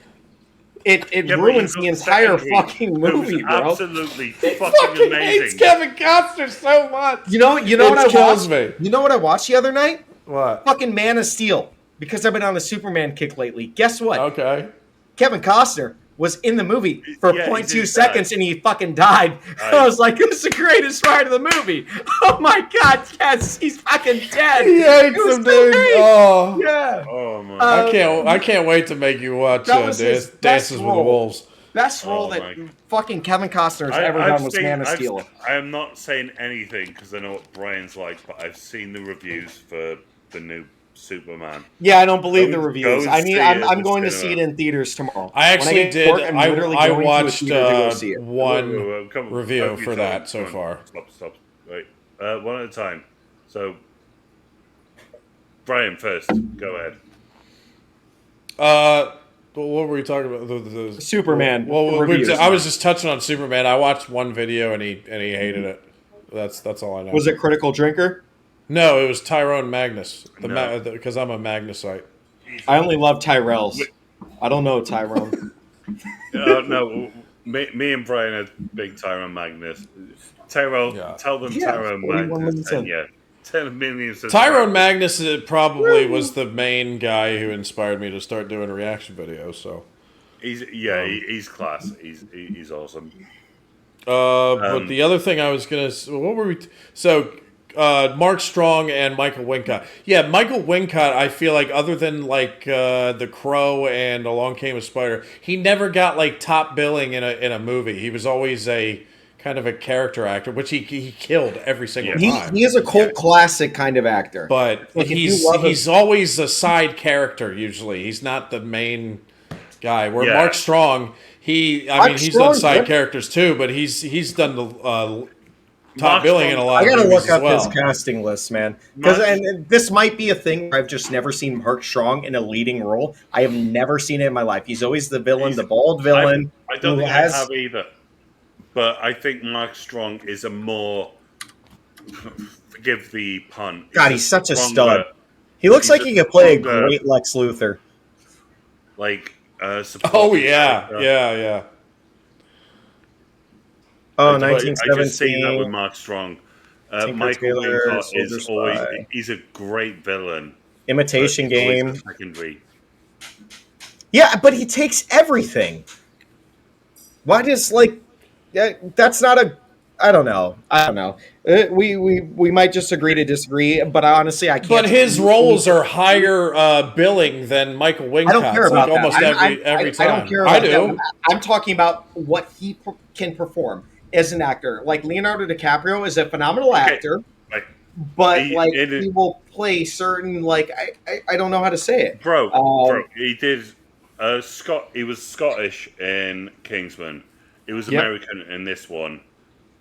it Yeah, but ruins you've the got entire second fucking King, who was movie, bro. absolutely He fucking hates amazing. Kevin Costner so much. You know what I kills watched? me. You know what I watched the other night? What? Fucking Man of Steel. Because I've been on a Superman kick lately. Guess what? Okay. Kevin Costner was in the movie for Yeah, he 0.2 did seconds and he fucking died. I was like, it was the greatest part of the movie. Oh my god, yes, he's fucking dead. He hates him, dude. Oh. Yeah. Oh my! I can't wait to make you watch That was his best Dances with role. Wolves. Best role Oh that my- fucking Kevin Costner has ever done was Man of Steel. I am not saying anything because I know what Brian's like, but I've seen the reviews for the new Superman. Yeah, I don't believe the Go reviews. and I mean, see it I'm at the going to see cinema. it in theaters tomorrow. I actually When did. work, I'm literally I going to a watched theater to go see it. one Whoa, come on. review Don't be for so- that so come on. far. Stop. Wait. One at a time. So, Brian first. Go ahead. What were we talking about? The Superman Well, reviews. I was just touching on Superman. I watched one video and he hated it. That's all I know. Was it Critical Drinker? No, it was Tyrone Magnus. No. Because I'm a Magnusite. I only love Tyrells. I don't know Tyrone. No, me and Brian are big Tyrone Magnus. Tyrell, Yeah. tell them Yeah, Tyrone 41 Magnus. minutes in. 10 million. Tyrone Magnus probably was the main guy who inspired me to start doing reaction videos. So, He's class. He's awesome. but the other thing I was gonna, what were we? Mark Strong and Michael Wincott. Yeah, Michael Wincott. I feel like other than like The Crow and Along Came a Spider, he never got like top billing in a movie. He was always a kind of a character actor, which he killed every single time. He is a cult classic kind of actor. But Like, if you love he's always a side character. Usually, he's not the main guy. Where Mark Strong, he's done Strong's side good. characters too, but he's done the top Mark billing in a Strong- lot I of gotta movies look as up well. his casting list, man. Because Mark- and this might be a thing where I've just never seen Mark Strong in a leading role. I have never seen it in my life. He's always the villain, the bald villain. I don't who think has- I have either. But I think Mark Strong is a more, forgive the pun. God, he's such a stronger, stud. He looks he's like a he could play a stronger- great Lex Luthor. like Oh supporting yeah, character. yeah. Oh, But I just see that with 1917. Mark Strong. Tinker Michael Tailor, Wincott Soldier is always Spy. he's a great villain. Imitation but he's always Game. the secondary. Yeah, but he takes everything. Why does that's not a? I don't know. We might just agree to disagree, but honestly, I can't. But his roles are higher billing than Michael Wincott. I don't care about that. almost every time. I don't care about I do. that. I'm talking about what he can perform as an actor. Like Leonardo DiCaprio is a phenomenal actor, Like, but he he will play certain I don't know how to say it. bro, he did. He was Scottish in Kingsman. He was Yep. American in this one.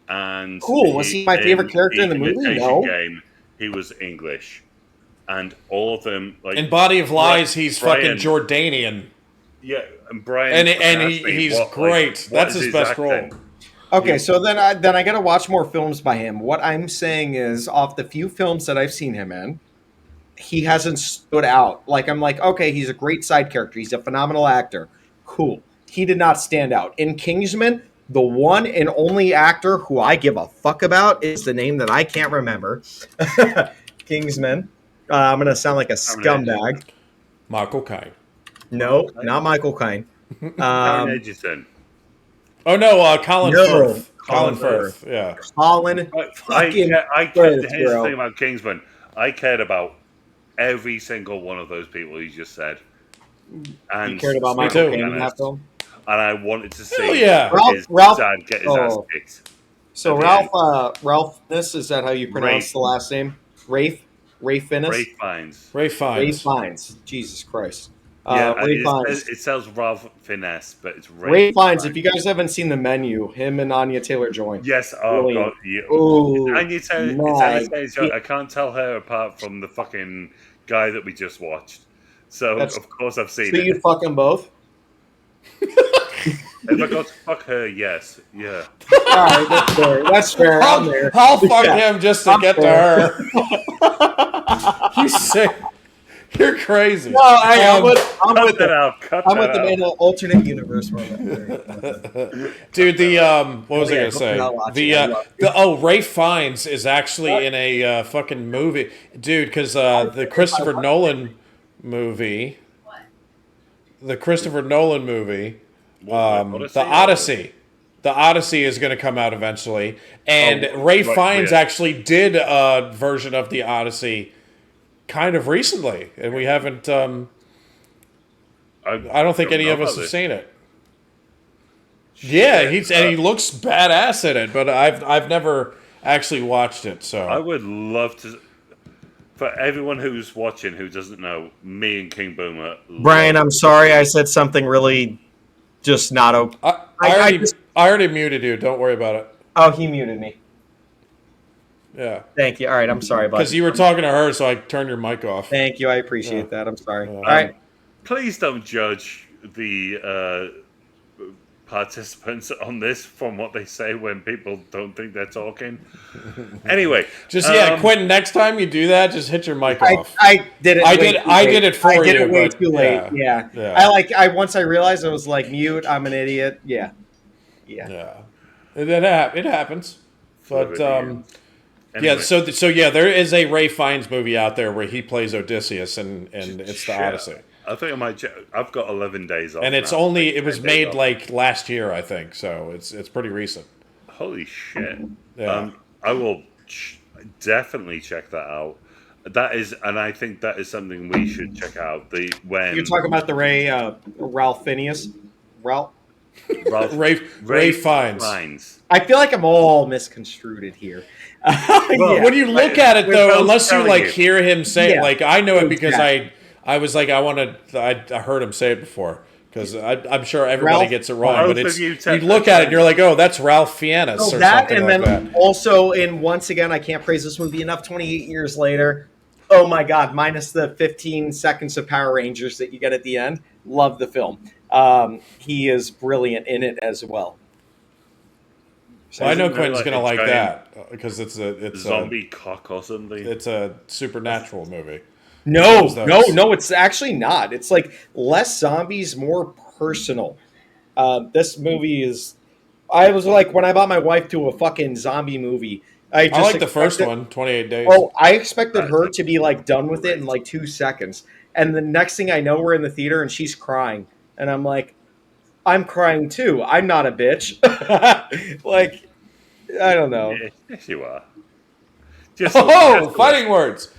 And Cool. Was he my favorite character in the movie? Imitation No. Game, he was English, and all of them like In Body of Lies, he's Brian- fucking Jordanian, yeah. And Brian he's great. That's his best role. Okay, so then I got to watch more films by him. What I'm saying is, off the few films that I've seen him in, he hasn't stood out. Like I'm like, okay, he's a great side character. He's a phenomenal actor. Cool. He did not stand out in Kingsman. The one and only actor who I give a fuck about is the name that I can't remember. Kingsman. I'm gonna sound like a scumbag. Michael Caine. No, not Michael Caine. Aaron Edgerton. Oh no, Colin No, Firth. Colin Colin Firth. Yeah. Colin fucking I Firth, here's the bro. thing about Kingsman. I cared about every single one of those people you just said. And You cared about Me Michael too. Caine in that film? And I wanted to see Hell yeah. his Ralph- dad get his ass oh. kicked. So At the Ralph Fiennes, is that how you pronounce Rafe. the last name? Rafe Fiennes? Ray Fiennes. Ray Rafe Fiennes. Fiennes. Jesus Christ. Yeah, Ray Fiennes. it says Ralph Finesse, but it's Ray Fiennes. If you guys haven't seen The Menu, him and Anya Taylor-Joy. Yes, oh Brilliant. god, yeah. Ooh, And you tell, my- I can't tell her apart from the fucking guy that we just watched. So That's- of course I've seen So it. you fuck them both? If I got to fuck her, yes, yeah. All right, that's fair. That's fair. I'm there. I'll fuck Yeah. him just to I'm get to fair. her. You sick. You're crazy. No, I'm with that them. out. Cut I'm that with them out. in an alternate universe. Where Dude, what was I gonna say? I'll watch it. I love Ray Fiennes is actually in a fucking movie, dude. Because the Christopher Nolan movie, the Odyssey? The Odyssey is going to come out eventually, and Oh, Ray right, Fiennes yeah. actually did a version of the Odyssey kind of recently, and we haven't. I don't think any of us have seen it. Yeah, he looks badass in it, but I've never actually watched it. So I would love to. For everyone who's watching who doesn't know, me and King Boomer. Brian, I'm sorry I said something really just not okay. I already muted you. Don't worry about it. Oh, he muted me. Yeah. Thank you. All right, I'm sorry about Because you were talking to her, so I turned your mic off. Thank you. I appreciate that. I'm sorry. All right. Please don't judge the participants on this from what they say when people don't think they're talking. Anyway, Quentin. Next time you do that, just hit your mic off. I did it. I did it for you. I did it way but, too late. Yeah. Once I realized I was like mute. I'm an idiot. Yeah. It happens. But Anyway. yeah. So there is a Ray Fiennes movie out there where he plays Odysseus, and it's the Odyssey. I think I might. I've got 11 days off, and it's now. it was made like last year, I think. So it's pretty recent. Holy shit! Yeah. I will definitely check that out. That is, and I think that is something we should check out. When you're talking about the Ralph Fiennes, Ralph Ray Fiennes. I feel like I'm all misconstrued here. When you look at it, though, unless you hear him say it, like I know it because I was like, I heard him say it before because I'm sure everybody gets it wrong. But it's you look at it and you're like, oh, that's Ralph Fiennes or that, something and like then that. Also, once again, I can't praise this movie enough. 28 years later, oh my god! Minus the 15 seconds of Power Rangers that you get at the end. Love the film. He is brilliant in it as well. So I know Quentin's going to like that because it's zombie cock or something. It's a supernatural movie. No, it's actually not. It's like less zombies, more personal. This movie is. I was like, when I bought my wife to a fucking zombie movie, I like the first one, 28 Days. Oh, I expected her to be like done with it in like 2 seconds. And the next thing I know, we're in the theater and she's crying. And I'm like, I'm crying too. I'm not a bitch. Like, I don't know. Yes, you are. Fighting words.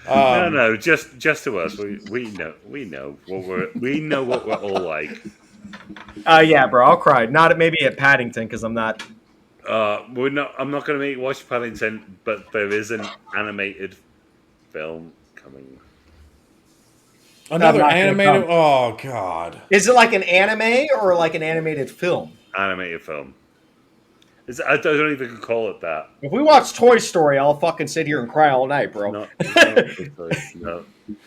No, just to us. We know what we're all like. Yeah, bro, I'll cry. Not maybe at Paddington because I'm not. I'm not going to watch Paddington, but there is an animated film coming. Another animated? Oh god! Is it like an anime or like an animated film? Animated film. I don't even call it that. If we watch Toy Story, I'll fucking sit here and cry all night, bro. No.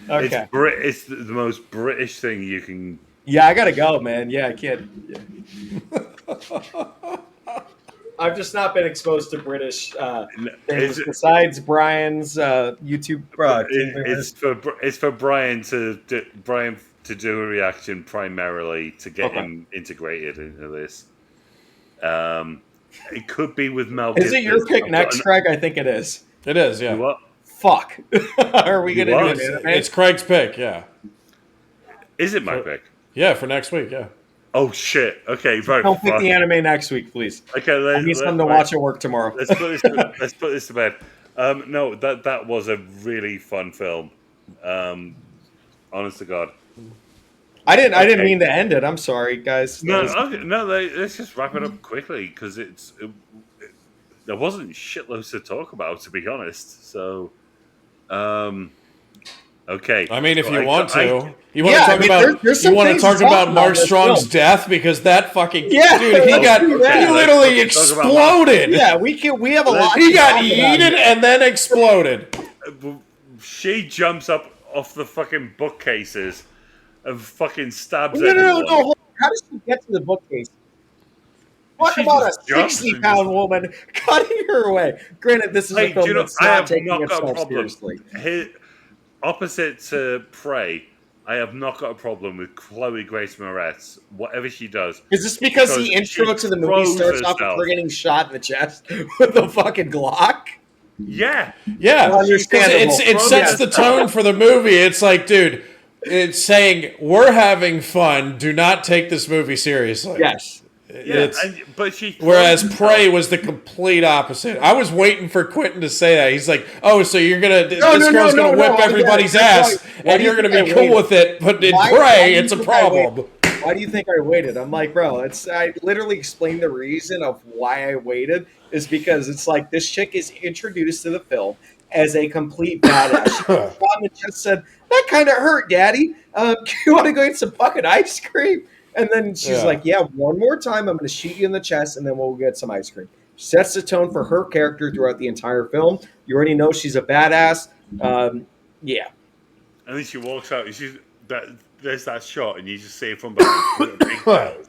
Okay. It's the most British thing you can. Yeah, I gotta go, man. Yeah, I can't. I've just not been exposed to British things besides Brian's YouTube. It's for Brian to do a reaction primarily to get him integrated into this. It could be with Mel. Is it your pick next, Craig? I think it is. It is, yeah. What? Fuck. Are we gonna do it? It's Craig's pick, yeah. Is it my pick? Yeah, for next week, yeah. Oh shit! Okay, right. Don't pick the anime next week, please. Okay, I need something to watch at work tomorrow. Let's put this to bed. No, that was a really fun film. Honest to God. I didn't mean to end it. I'm sorry, guys. Let's just wrap it up quickly because there wasn't shitloads to talk about, to be honest. So, okay. I mean, if you want to talk about Mark Strong's death because that fucking dude, he literally exploded. Yeah, we have a lot. He got yeeted and then exploded. She jumps up off the fucking bookcases and fucking stabs everyone. No. How does she get to the bookcase? Talk about a 60-pound woman cutting her away. Granted, this is a film that's not taking itself seriously. opposite to Prey, I have not got a problem with Chloe Grace Moretz, whatever she does. Is this because the intro to the movie starts off with her getting shot in the chest with a fucking Glock? Yeah. Yeah. Understandable. It sets the tone for the movie. It's like, dude, it's saying, we're having fun. Do not take this movie seriously. Yes. But she. Whereas Prey was the complete opposite. I was waiting for Quentin to say that. He's like, "Oh, so you're gonna this girl's gonna whip everybody's ass, and you're gonna be cool with it." But in Prey, it's a problem. Why do you think I waited? I'm like, bro, I literally explained the reason of why I waited is because it's like this chick is introduced to the film as a complete badass. She just said, "That kind of hurt, Daddy. You want to go get some fucking ice cream?" And then she's like, yeah, one more time, I'm going to shoot you in the chest, and then we'll get some ice cream. Sets the tone for her character throughout the entire film. You already know she's a badass. Yeah. And then she walks out, and there's that shot, and you just see it from behind. Big bells.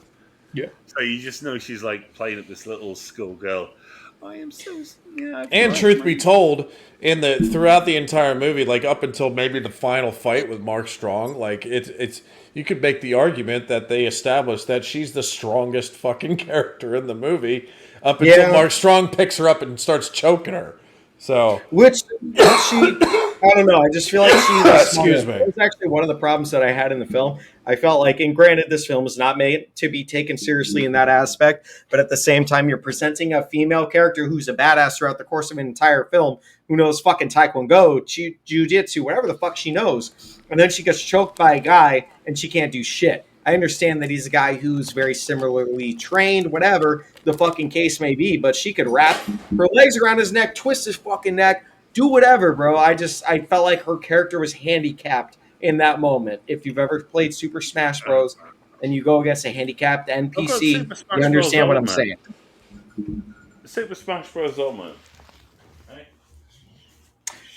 Yeah. So you just know she's like playing at this little schoolgirl. I am so. Yeah. And truth be told, throughout the entire movie, like up until maybe the final fight with Mark Strong, like it's you could make the argument that they established that she's the strongest fucking character in the movie up until Mark Strong picks her up and starts choking her. So, I don't know. I just feel like excuse me. That was actually one of the problems that I had in the film. I felt like, and granted, this film is not made to be taken seriously in that aspect, but at the same time, you're presenting a female character who's a badass throughout the course of an entire film, who knows fucking taekwondo, jiu-jitsu, whatever the fuck she knows, and then she gets choked by a guy and she can't do shit. I understand that he's a guy who's very similarly trained, whatever the fucking case may be, but she could wrap her legs around his neck, twist his fucking neck, do whatever, bro. I felt like her character was handicapped in that moment. If you've ever played Super Smash Bros. And you go against a handicapped NPC, you understand what I'm saying. Super Smash Bros. Ultimate.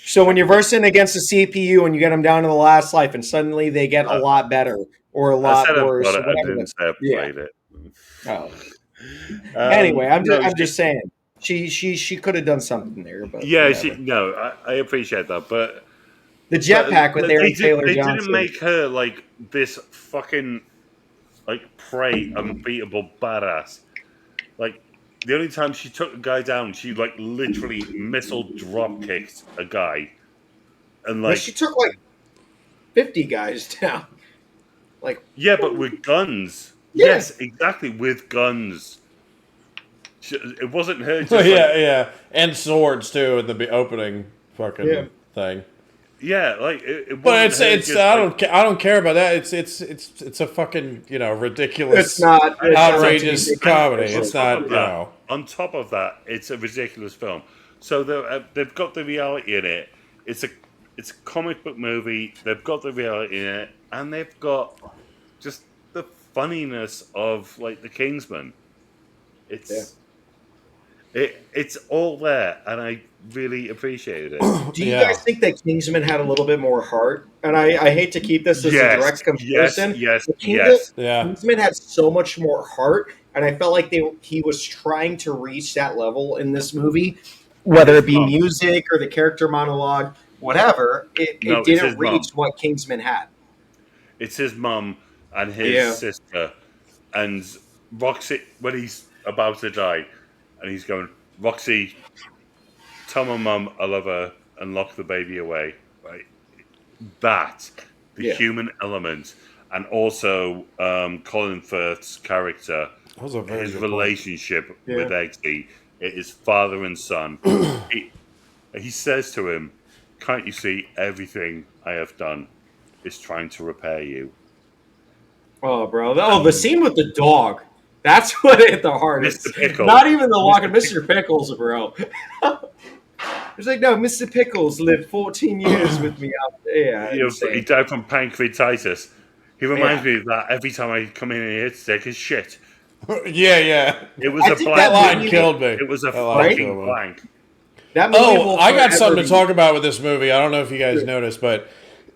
So when you're versing against a CPU and you get them down to the last life, and suddenly they get a lot better or a lot worse. I didn't say I played it. Oh. Anyway, I'm just saying she could have done something there, but yeah, I appreciate that, but the jetpack with Aaron Taylor Johnson. They didn't make her like this fucking like Prey unbeatable badass. Like the only time she took a guy down, she like literally missile drop kicked a guy, and like she took like 50 guys down. Like but with guns. Yeah. Yes, exactly, with guns. It wasn't her. Just and swords too in the opening fucking thing. Yeah, like it but it's I don't care about that. It's a fucking ridiculous. It's not outrageous comedy. It's not On top of that, it's a ridiculous film. So they've got the reality in it. It's a comic book movie. They've got the reality in it, and they've got just the funniness of like the Kingsmen. It's all there, and I really appreciated it. Do you guys think that Kingsman had a little bit more heart? And I hate to keep this as a direct comparison. Yes. Kingsman had so much more heart, and I felt like he was trying to reach that level in this movie, whether it be music or the character monologue, whatever. It didn't reach what Kingsman had. It's his mum and his sister, and Roxy when he's about to die. And he's going, Roxy, tell my mum I love her and lock the baby away. Right? That, the human element, and also Colin Firth's character, his relationship with Eggsy, it is father and son. He says to him, can't you see everything I have done is trying to repair you? Oh, bro. The scene with the dog. That's what hit the hardest. Mr. Pickles. Not even the walking Mr. Pickles, bro. It's like, no, Mr. Pickles lived 14 years with me out there. He died from pancreatitis. He reminds me of that every time I come in here to take his shit. Yeah. It was a blank. That line killed me. It was a fucking blank. I got something to talk about with this movie. I don't know if you guys noticed, but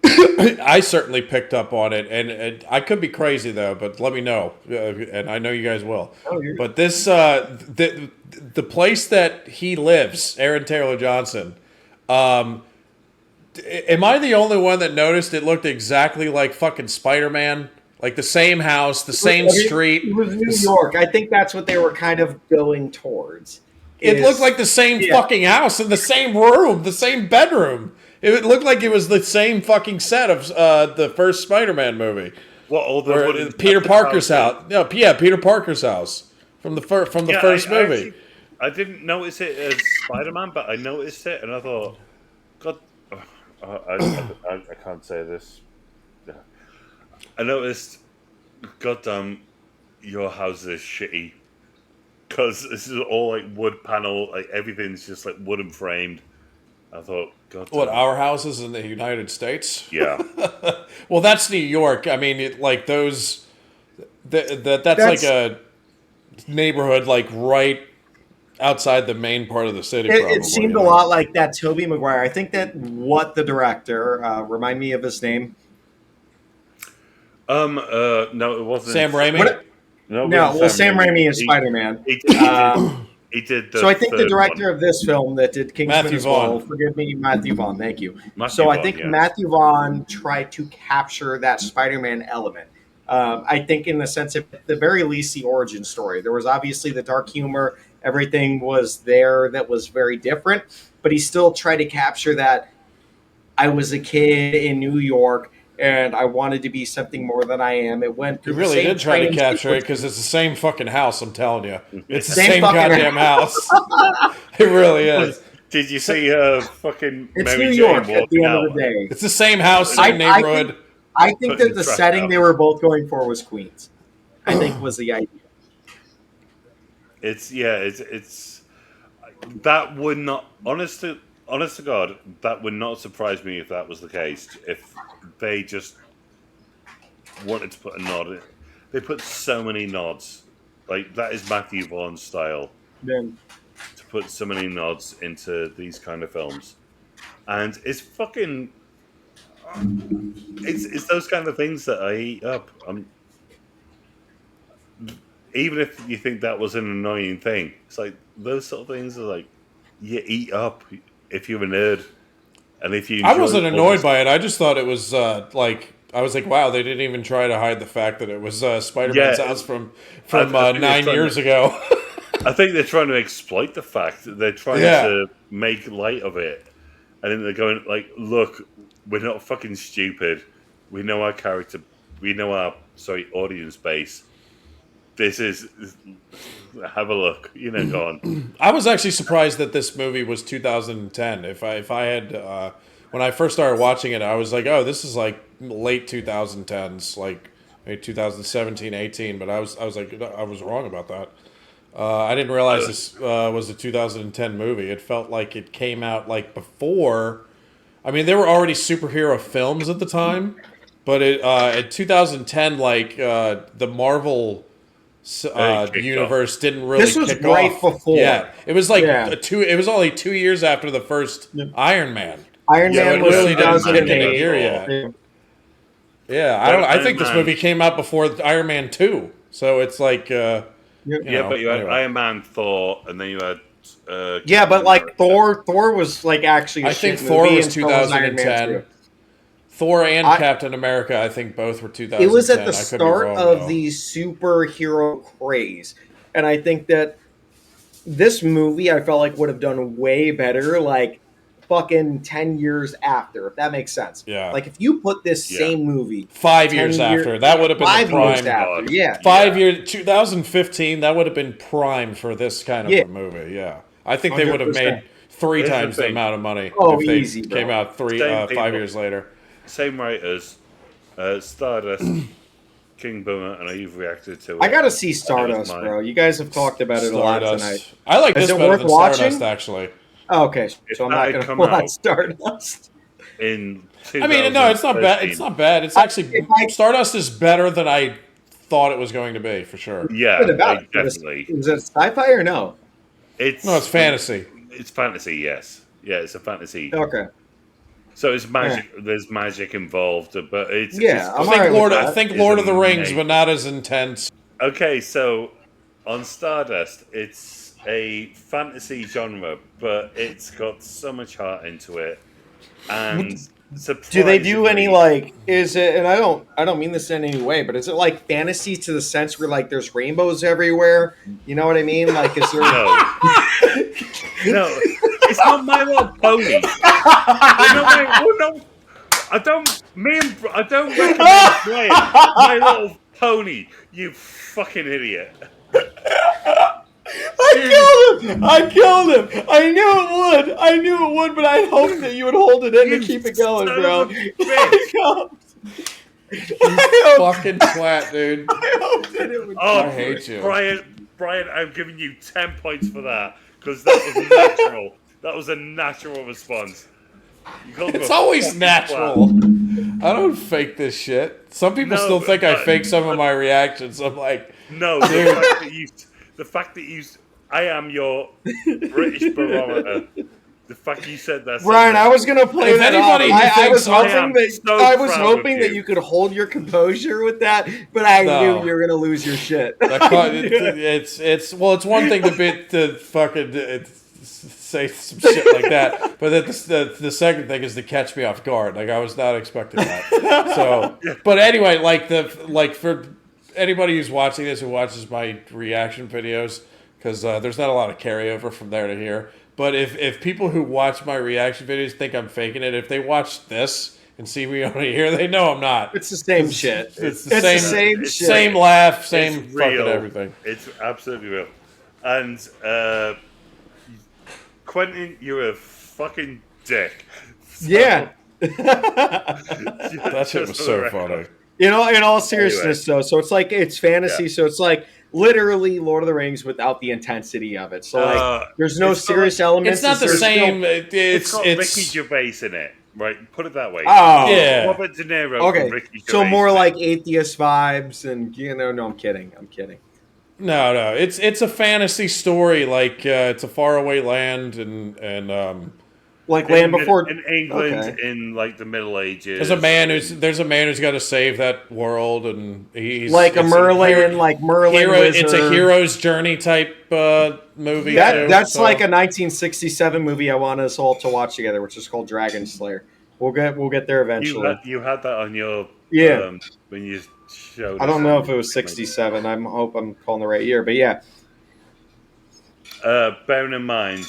I certainly picked up on it, and I could be crazy though. But let me know, and I know you guys will. But this, the place that he lives, Aaron Taylor Johnson, Am I the only one that noticed it looked exactly like fucking Spider-Man? Like the same house, the same street. It was New York. I think that's what they were kind of going towards. It looked like the same fucking house in the same room, the same bedroom. It looked like it was the same fucking set of the first Spider-Man movie. What, all the Peter Parker's house? No, yeah, Peter Parker's house from the first movie. I didn't notice it as Spider-Man, but I noticed it and I thought, God, I can't say this. I noticed, goddamn, your house is shitty because this is all like wood panel, like everything's just like wooden framed. I thought, God. What, our houses in the United States? Yeah. Well, that's New York. I mean, like those. That's like a neighborhood, like right outside the main part of the city. It seemed a lot like that Tobey Maguire. I think that what the director remind me of his name. No, it wasn't Sam Raimi. Sam Raimi is Spider-Man. He did. So I think the director of this film that did Kingsmen Matthew as well, Vaughn. Forgive me, Matthew Vaughn. Thank you. I think Matthew Vaughn tried to capture that Spider-Man element. I think in the sense of, at the very least, the origin story. There was obviously the dark humor. Everything was there that was very different, but he still tried to capture that I was a kid in New York and I wanted to be something more than I am. It went. He really did try to capture it because it's the same fucking house. I'm telling you, it's the same goddamn house. It really is. Did you see fucking? It's Mary New Jane York at the end of the day. It's the same house, same neighborhood. I think that the setting they were both going for was Queens. I think was the idea. It's that would not honest to God, that would not surprise me if that was the case. If they just wanted to put a nod in. They put so many nods. Like that is Matthew Vaughn's style. Then to put so many nods into these kind of films. And it's fucking it's those kind of things that I eat up. Even if you think that was an annoying thing, it's like those sort of things are like you eat up if you're a nerd, and if you. I wasn't annoyed by it. I just thought it was like I was like, wow, they didn't even try to hide the fact that it was Spider-Man's house from 9 years ago. I think they're trying to exploit the fact that they're trying to make light of it, and then they're going like, look, we're not fucking stupid. We know our character. We know our audience base. This is have a look, go on. I was actually surprised that this movie was 2010. If I had when I first started watching it, I was like, oh, this is like late 2010s, like maybe 2017, 18. But I was like, I was wrong about that. I didn't realize this was a 2010 movie. It felt like it came out like before. I mean, there were already superhero films at the time, but in 2010, like the Marvel universe didn't really this was kick right off. Before. Yeah, it was like it was only 2 years after the first Iron Man. Iron Man was really didn't kick into 2008. gear yet. Yeah, I think this movie came out before Iron Man 2. So it's like but you had Iron Man, Thor, and then you had but like Thor was like actually I think Thor was 2010. Thor and Captain America, I think both were 2010. It was at the start of the superhero craze. And I think that this movie, I felt like would have done way better, like, fucking 10 years after, if that makes sense. Yeah. Like, if you put this same movie... 5 years after, that would have been the prime. 5 years after, yeah. 5 years, 2015, that would have been prime for this kind of a movie, yeah. I think they would have 100%. made 3 times the amount of money if they easy, came out 5 years later. Same writers, Stardust, King Boomer, and you've reacted to it. I gotta see Stardust, bro. You guys have talked about it a lot tonight. I like this better than watching? Stardust, actually. Oh, okay, so I'm not gonna watch Stardust. In I mean, no, it's not bad. It's not bad. It's actually Stardust is better than I thought it was going to be, for sure. Yeah, definitely. Is it sci-fi or no? It's fantasy. It's fantasy, yes. Yeah, it's a fantasy. Okay. So it's magic. Yeah. There's magic involved, but it's I think Lord of the Rings, but not as intense. Okay, so on Stardust, it's a fantasy genre, but it's got so much heart into it. And Do they do any surprisingly- is it, and I don't mean this in any way, but is it like fantasy to the sense where like there's rainbows everywhere? You know what I mean? Like is there No. No, it's not My Little Pony. No, I don't recommend playing My Little Pony, you fucking idiot. I killed him! I knew it would, but I hoped that you would hold it in to You keep it going, son bro. of a bitch. Fucking twat, dude. I hoped that it would. Oh, I hate you. Brian, I'm giving you 10 points for that, because that was natural. That was a natural response. You called him It's a always fucking natural. twat. I don't fake this shit. Some people No, still think I but- fake some of my reactions. I'm like, No, Dude. the fact that you, I am your British barometer. The fact you said that. Brian, I was gonna play If that anybody off. who I was thinks I am hoping so proud of that you. you could hold your composure with that, but I No. knew you were gonna lose your shit. it's one thing to fucking say some shit like that, but then the second thing is to catch me off guard. Like I was not expecting that. So, but anyway, like for anybody who's watching this who watches my reaction videos, because there's not a lot of carryover from there to here. But if people who watch my reaction videos think I'm faking it, if they watch this and see me on here, they know I'm not. It's the same shit. It's the same shit. Same laugh, same It's fucking real. everything. It's absolutely real. And Quentin, you're a fucking dick. So- Yeah. That shit was so funny. You know, in all seriousness, though, so it's like it's fantasy, Yeah. so it's like literally Lord of the Rings without the intensity of it. So like, there's no it's not serious elements. It's not the There's same. no- It's got Ricky Gervais in it, right? Put it that way. Oh, Yeah. Robert De Niro. okay. And Ricky So Gervais more in it. like atheist vibes, and no, I'm kidding. No. It's a fantasy story. Like it's a faraway land, and Like Land Before. in England Okay. in like the Middle Ages. there's a man who's got to save that world, and he's Like a it's Merlin, like Merlin hero. Wizard. It's a hero's journey type movie. too, That's so- like a 1967 movie I want us all to watch together, which is called Dragon Slayer. We'll get there eventually. You had that on your Yeah. when you showed. I don't us. know if it was 67. I hope I'm calling the right year, but yeah. Bearing in mind,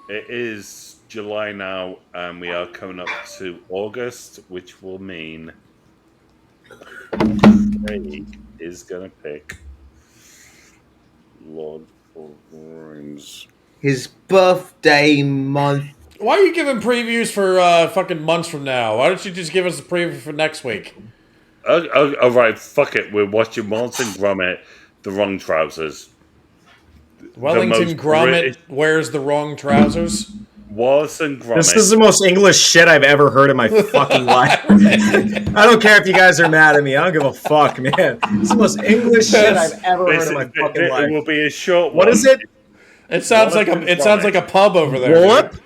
it is July now, and we are coming up to August, which will mean Craig is gonna pick Lord of the Rings. His birthday month. Why are you giving previews for fucking months from now? Why don't you just give us a preview for next week? All right, fuck it. We're watching Wallace and Gromit, The Wrong Trousers. Wellington most Gromit British- wears the wrong trousers. Wallace and Gromit. This is the most English shit I've ever heard in my fucking life. I don't care if you guys are mad at me. I don't give a fuck, man. It's the most English shit I've ever heard in my fucking it will life. be a short one. What is it? It sounds like a pub over there. Wollop? dude.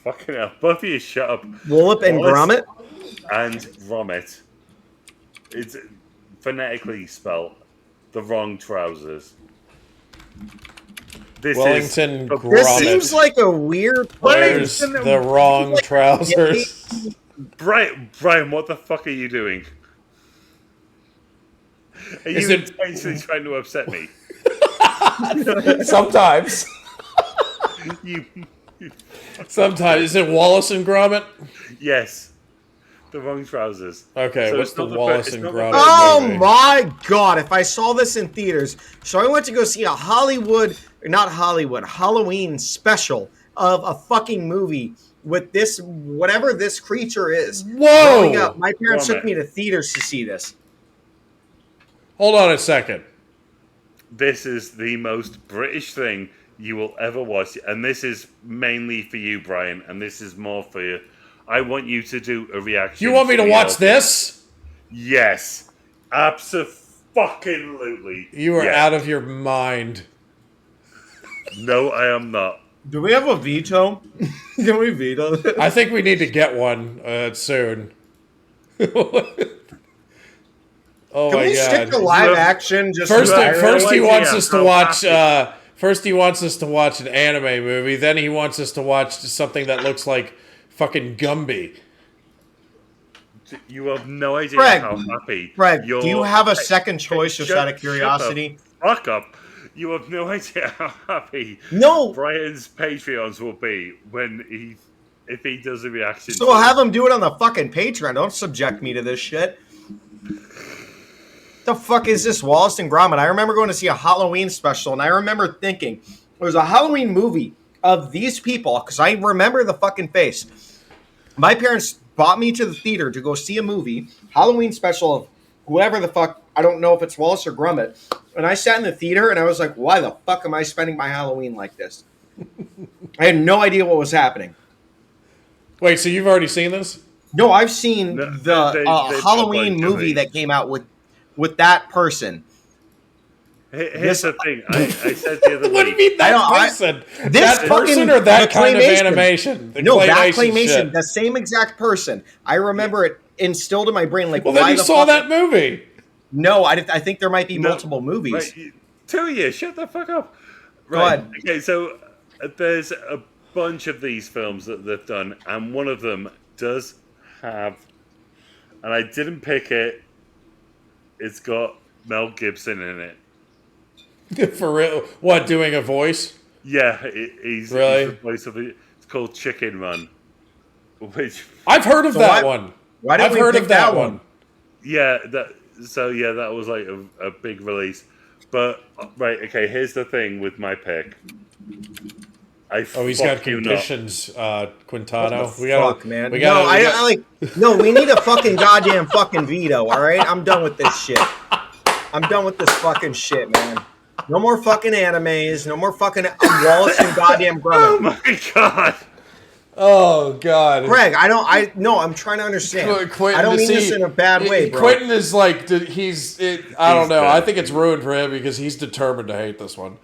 Fucking hell. Both of you shut up. Wollop and Wallace Gromit? And Gromit. It's phonetically spelled The Wrong Trousers. This Wellington is This Gromit seems like a weird wears place. the wrong trousers. Brian, what the fuck are you doing? Are Is you it- intentionally trying to upset me? Sometimes. You Sometimes. Is it Wallace and Gromit? Yes. The Wrong Trousers. Okay, So what's it's the not the Wallace first- and it's not Gromit the Oh movie? my god, if I saw this in theaters. So I went to go see a Halloween special of a fucking movie with this, whatever this creature is. Growing up, Whoa! my parents took Gromit. me to theaters to see this. Hold on a second. This is the most British thing you will ever watch. And this is mainly for you, Brian. And this is more for you. I want you to do a reaction. You want me to for watch your- this? Yes. Absolutely. You are Yes. out of your mind. No, I am not. Do we have a veto? Can we veto this? I think we need to get one soon. Oh Can my we stick god! to live Look, action? Just First, I have first no he idea wants us to how watch. happy- First he wants us to watch an anime movie, then he wants us to watch something that looks like fucking Gumby. You have no idea Greg, how happy. Greg, do you have a second choice just out of curiosity? Fuck up. You have no idea how happy No. Brian's Patreons will be if he does a reaction. So we'll have him do it on the fucking Patreon. Don't subject me to this shit. The fuck is this, Wallace and Gromit? I remember going to see a Halloween special, and I remember thinking it was a Halloween movie of these people, because I remember the fucking face. My parents brought me to the theater to go see a movie, Halloween special of whoever the fuck, I don't know if it's Wallace or Gromit. And I sat in the theater and I was like, why the fuck am I spending my Halloween like this? I had no idea what was happening. Wait, so you've already seen this? No, I've seen the Halloween movie that came out with that person. Here's the thing. I said the other week. What do you mean that person? This that person or that kind of animation? That claymation. Shit. The same exact person. I remember it instilled in my brain. Like, well, then you saw that movie. No, I think there might be multiple movies. Right, two of you, shut the fuck up. Right. Go ahead. Okay, so there's a bunch of these films that they've done, and one of them does have, and I didn't pick it, it's got Mel Gibson in it. For real? What, doing a voice? Yeah, he's the voice of it. It's called Chicken Run. Which I've heard of that one. Why didn't we pick that one? Yeah, that was like a big release. But right, okay, here's the thing with my pick. He's got conditions, Quintano. Man. No, we need a fucking goddamn fucking veto, all right? I'm done with this shit. I'm done with this fucking shit, man. No more fucking animes. No more fucking Wallace and goddamn Gromit. Oh my god. Oh god. Greg, I'm trying to understand. I don't mean this in a bad way, bro. Quentin is like, I don't know. I think it's ruined for him because he's determined to hate this one.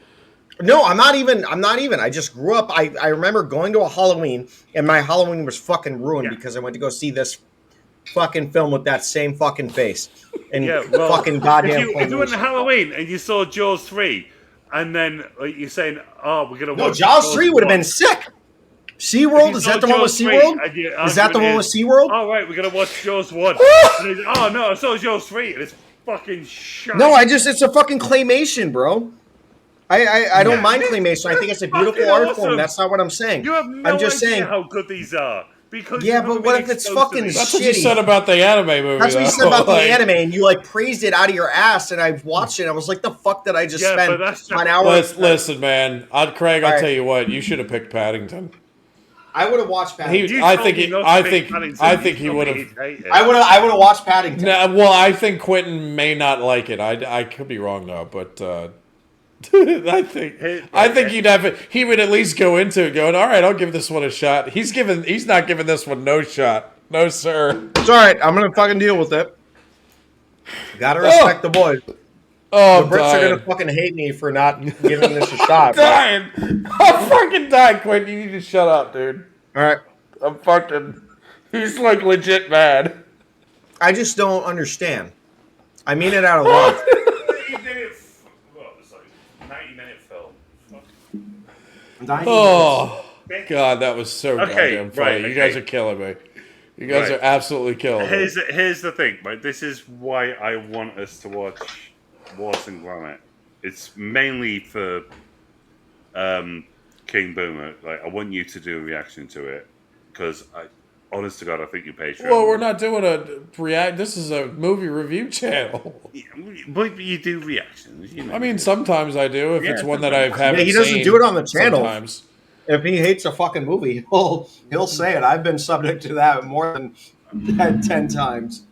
No, I'm not even. I just grew up. I remember going to a Halloween, and my Halloween was fucking ruined because I went to go see this fucking film with that same fucking face. And fucking goddamn. If you went to Halloween and you saw Jaws 3, and then you're saying, "Oh, we're gonna watch." No, Jaws 3 would have been sick. SeaWorld? Is that the one with SeaWorld? Is that the one with SeaWorld? Oh, right, we're gonna watch Jaws 1. Oh no, I saw Jaws 3, and it's fucking shit. No, it's a fucking claymation, bro. I don't mind claymation. I think it's a beautiful art form. That's not what I'm saying. You have no idea how good these are. Because but what if it's fucking shitty? That's what you said about the anime movie. That's what you said about the anime, and you praised it out of your ass, and I watched it, and I was like, the fuck did I just spend an hour? Listen, man. Craig, I'll tell you what. You should have picked Paddington. I would have watched Paddington. I think he would have. I would have watched Paddington. Well, I think Quentin may not like it. I could be wrong though, but I think he would at least go into it going, all right, I'll give this one a shot. He's not giving this one no shot. No, sir. It's all right. I'm gonna fucking deal with it. Gotta respect the boys. Oh, the Brits are gonna fucking hate me for not giving this a shot. I'm fucking dying, Quentin. You need to shut up, dude. All right. I'm fucking. He's like legit mad. I just don't understand. I mean it out of love. 90-minute film. Oh god, that was so goddamn funny. You guys are killing me. You guys are absolutely killing me. Here's the thing, right? This is why I want us to watch Wallace and Gromit. It's mainly for King Boomer. Like, I want you to do a reaction to it because honest to God, I think your Patreon. Well, we're not doing a react. This is a movie review channel. But you do reactions. You know. I mean, sometimes I do. If it's one that I haven't seen. He doesn't do it on the channel. Sometimes. If he hates a fucking movie, he'll say it. I've been subject to that more than 10 times.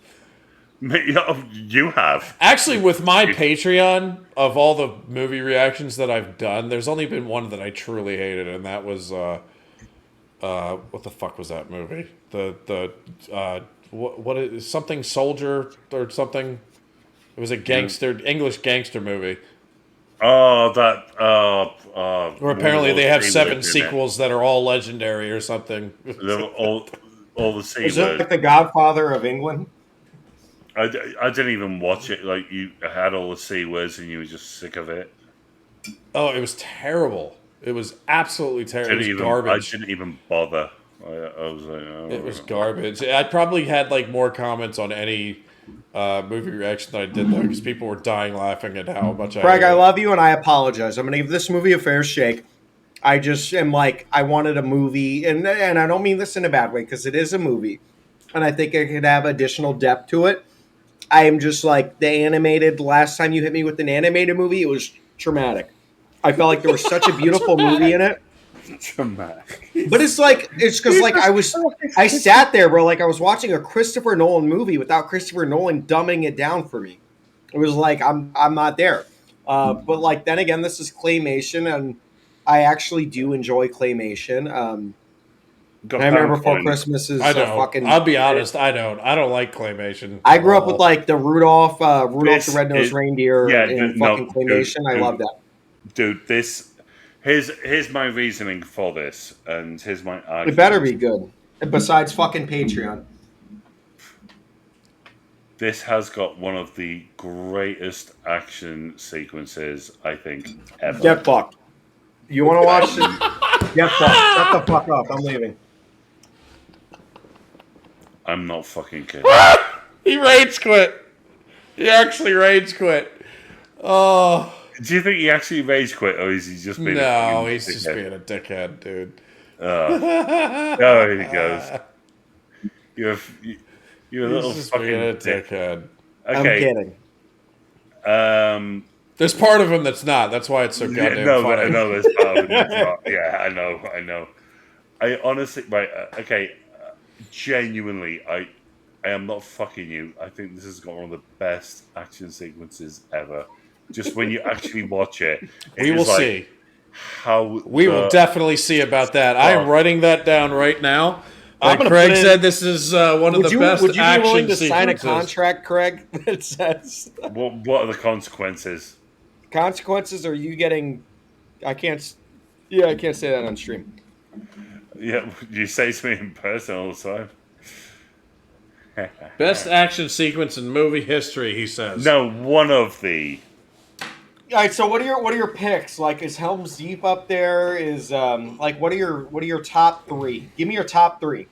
You have. Actually, with my Patreon, of all the movie reactions that I've done, there's only been one that I truly hated, and that was what the fuck was that movie? What is something soldier or something? It was a English gangster movie. Oh, Where apparently they have 7 sequels that are all legendary or something. all the C Is it like The Godfather of England? I didn't even watch it. Like, you had all the C words and you were just sick of it. Oh, it was terrible. It was absolutely terrible. It was garbage. I didn't even bother. I was like, oh, It was garbage. I probably had like more comments on any movie reaction than I did though, because people were dying laughing at how much Craig, I love you and I apologize. I'm going to give this movie a fair shake. I just am like, I wanted a movie, and I don't mean this in a bad way, because it is a movie, and I think it could have additional depth to it. I am just like, last time you hit me with an animated movie, it was traumatic. I felt like there was such a beautiful movie in it. Dramatic. But it's because like I sat there, bro, like I was watching a Christopher Nolan movie without Christopher Nolan dumbing it down for me. It was like, I'm not there. But like, then again, this is claymation, and I actually do enjoy claymation. Nightmare Before Christmas is fucking. I'll be honest, I don't like claymation. I grew up with like the Rudolph the Red-Nosed Reindeer claymation. Dude, I love that. Dude, here's my reasoning for this, and here's my argument. It better be good. Besides fucking Patreon. This has got one of the greatest action sequences, I think, ever. Get fucked. You want to watch it? Get fucked. Shut the fuck up. I'm leaving. I'm not fucking kidding. He rage quit. He actually rage quit. Oh. Do you think he actually rage quit, or is he just being he's just being a dickhead, dude. Oh, here he goes. You're a little just fucking being a dickhead. Okay. I'm kidding. There's part of him that's not. That's why it's so goddamn funny. I know there's part of him that's not. Yeah, I know. I honestly, right, okay, genuinely, I am not fucking you. I think this has got one of the best action sequences ever. Just when you actually watch it, we will see. We will definitely see about that. I am writing that down right now. Like Craig said, this is one of the best action sequences. Would you be willing to sign a contract, Craig, that says... What are the consequences? Consequences are you getting... I can't say that on stream. Yeah, you say to me in person all the time. Best action sequence in movie history, he says. No, one of the... All right, so what are your picks? Like, is Helm's Deep up there? Is like what are your top three? Give me your top three.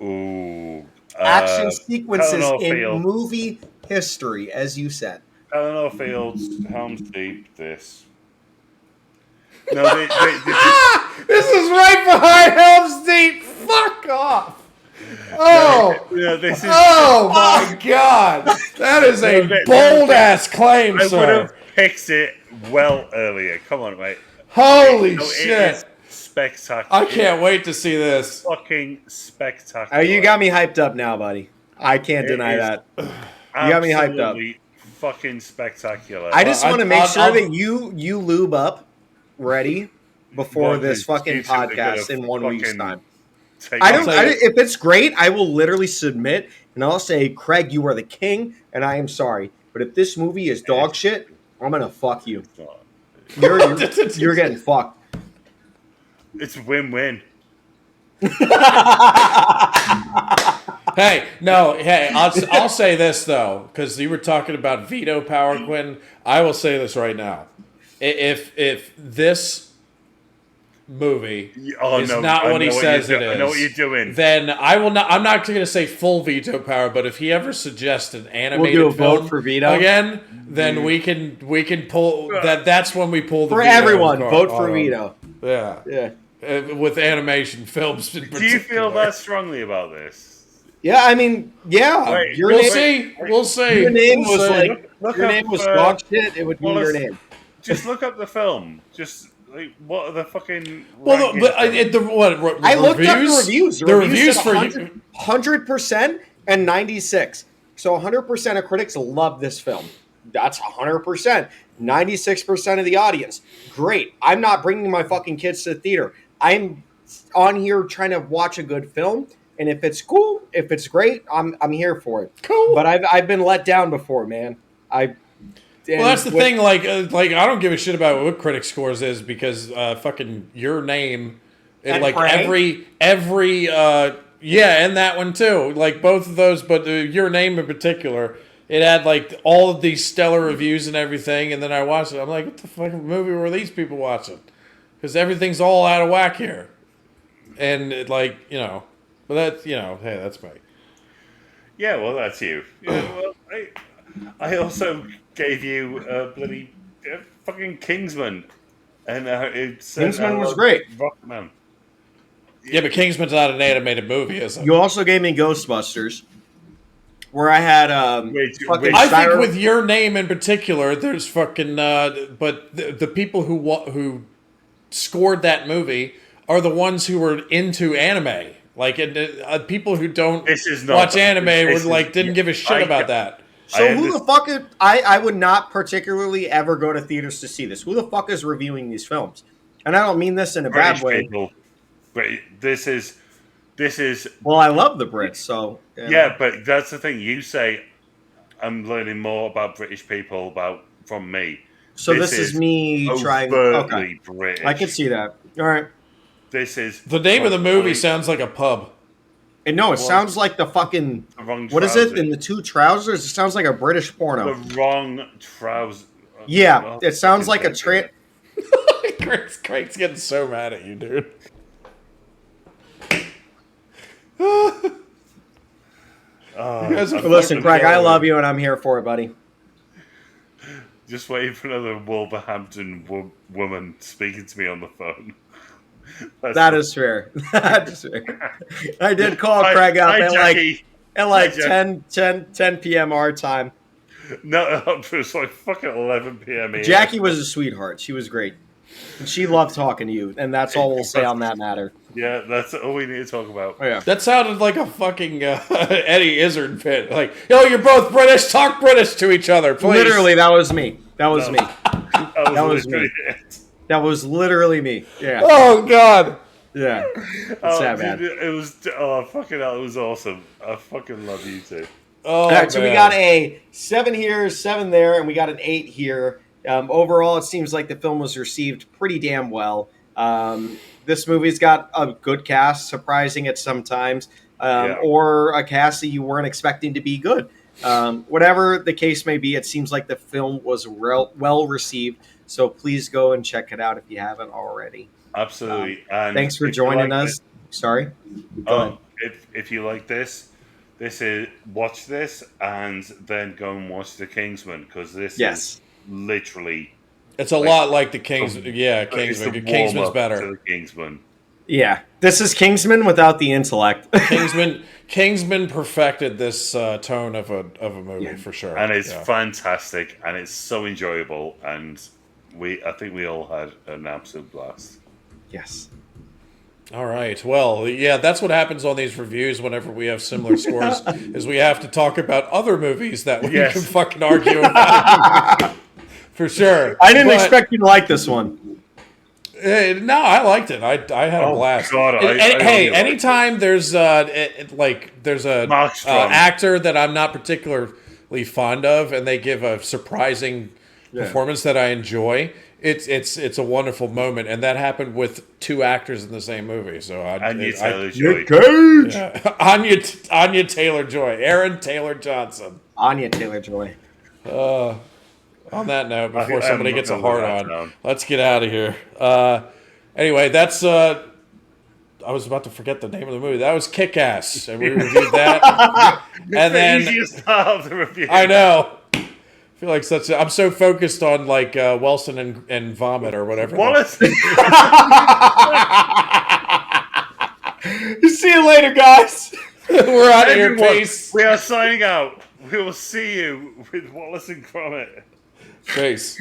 Ooh, action sequences in movie history, as you said. Eleanor Fields, Helm's Deep. This. No, this is right behind Helm's Deep. Fuck off. Oh, this is, my God! That is a bold ass claim, sir. I would have picked it well earlier. Come on, mate. Holy shit! It is spectacular. I can't wait to see this. Fucking spectacular. Oh, you got me hyped up now, buddy. I can't deny that. You got me hyped up. Fucking spectacular. I just want to make sure that you lube up ready before this fucking podcast in 1 week's time. If it's great, I will literally submit and I'll say, Craig, you are the king, and I am sorry. But if this movie is dog shit, I'm gonna fuck you. You're getting fucked. It's win-win. Hey, I'll say this though, because you were talking about veto power, Quinn. I will say this right now: if this movie is not what he says it is, I know what you're doing. Then I will not. I'm not going to say full veto power, but if he ever suggests an animated vote for veto again, then we can pull that. That's when we pull the for veto everyone vote for veto. Yeah. With animation films in particular. Do you feel that strongly about this? Yeah, I mean, yeah. Wait, we'll see. Your name was dog shit. It would be your name. Just look up the film. Just. Like, what are the fucking? Well, I looked up the reviews. The reviews for 100% and 96. So 100% of critics love this film. That's 100%. 96% of the audience. Great. I'm not bringing my fucking kids to the theater. I'm on here trying to watch a good film, and if it's cool, if it's great, I'm here for it. Cool. But I've been let down before, man. Well, that's the thing. Like I don't give a shit about what critic scores is because fucking Your Name, and like Prey? every and that one too. Like both of those, but Your Name in particular it had like all of these stellar reviews and everything, and then I watched it. I'm like, what the fucking movie were these people watching? Because everything's all out of whack here, and it, like, you know, but that's, you know, hey, that's me. Yeah, well, that's you. Yeah, well, I also gave you bloody fucking Kingsman, and it's Kingsman was great. Rockman. Yeah, but Kingsman's not an animated movie, is it? You also gave me Ghostbusters, where I had fucking I think with your name in particular, there's fucking. But the people who scored that movie are the ones who were into anime. Like people who don't watch anime didn't give a shit about that. So who the fuck is... I would not particularly ever go to theaters to see this. Who the fuck is reviewing these films? And I don't mean this in a bad way. People. But this is. Well, I love the Brits, so... Yeah, but that's the thing. You say, I'm learning more about British people from me. So this is me trying... Okay. British. I can see that. All right. This is... The name of the movie sounds like a pub. And no, it sounds like the fucking... What is it? In the two trousers? It sounds like a British porno. The wrong trousers. Yeah, it sounds like a... Craig's getting so mad at you, dude. Listen, Craig, I love you and I'm here for it, buddy. Just waiting for another Wolverhampton woman speaking to me on the phone. That is fair. That is fair. I did call Craig up at like 10 p.m. our time. No, it was like fucking 11 p.m. here. Jackie was a sweetheart. She was great. And she loved talking to you, and that's all we'll say on that matter. Yeah, that's all we need to talk about. Oh, yeah. That sounded like a fucking Eddie Izzard bit. Like, yo, you're both British. Talk British to each other, please. Literally, that was me. That was me. That was me. That was literally me. Yeah. Oh, God. Yeah. Sad, man. It was... Oh, fucking hell. It was awesome. I fucking love you too. Oh, all right, so we got a 7 here, 7 there, and we got an 8 here. Overall, it seems like the film was received pretty damn well. This movie's got a good cast, surprising at some times, or a cast that you weren't expecting to be good. Whatever the case may be, it seems like the film was well received. So please go and check it out if you haven't already. Absolutely. And thanks for joining us. Sorry. If you like this is watch this and then go and watch The Kingsman, because this is literally... It's a lot like the Kingsman. Yeah, Kingsman. Kingsman's better. To the Kingsman. Yeah, this is Kingsman without the intellect. Kingsman perfected this tone of a movie for sure, and it's fantastic, and it's so enjoyable, and I think we all had an absolute blast. Yes. All right. Well, yeah, that's what happens on these reviews whenever we have similar scores, is we have to talk about other movies that we can fucking argue about. For sure. I didn't expect you to like this one. No, I liked it. I had a blast. God, hey, anytime there's there's a actor that I'm not particularly fond of, and they give a surprising performance that I enjoy, it's a wonderful moment, and that happened with 2 actors in the same movie. So Anya Taylor-Joy, Anya Taylor-Joy, Aaron Taylor-Johnson, Anya Taylor-Joy. On that note, before somebody gets a hard on, let's get out of here. Anyway, that's... I was about to forget the name of the movie. That was Kick-Ass, and we reviewed that. And then... the easiest part of the review. I know. I feel like I'm so focused on, like, Wilson and Vomit or whatever. Wallace! See you later, guys. We're out of here. Peace. We are signing out. We will see you with Wallace and Gromit. Peace.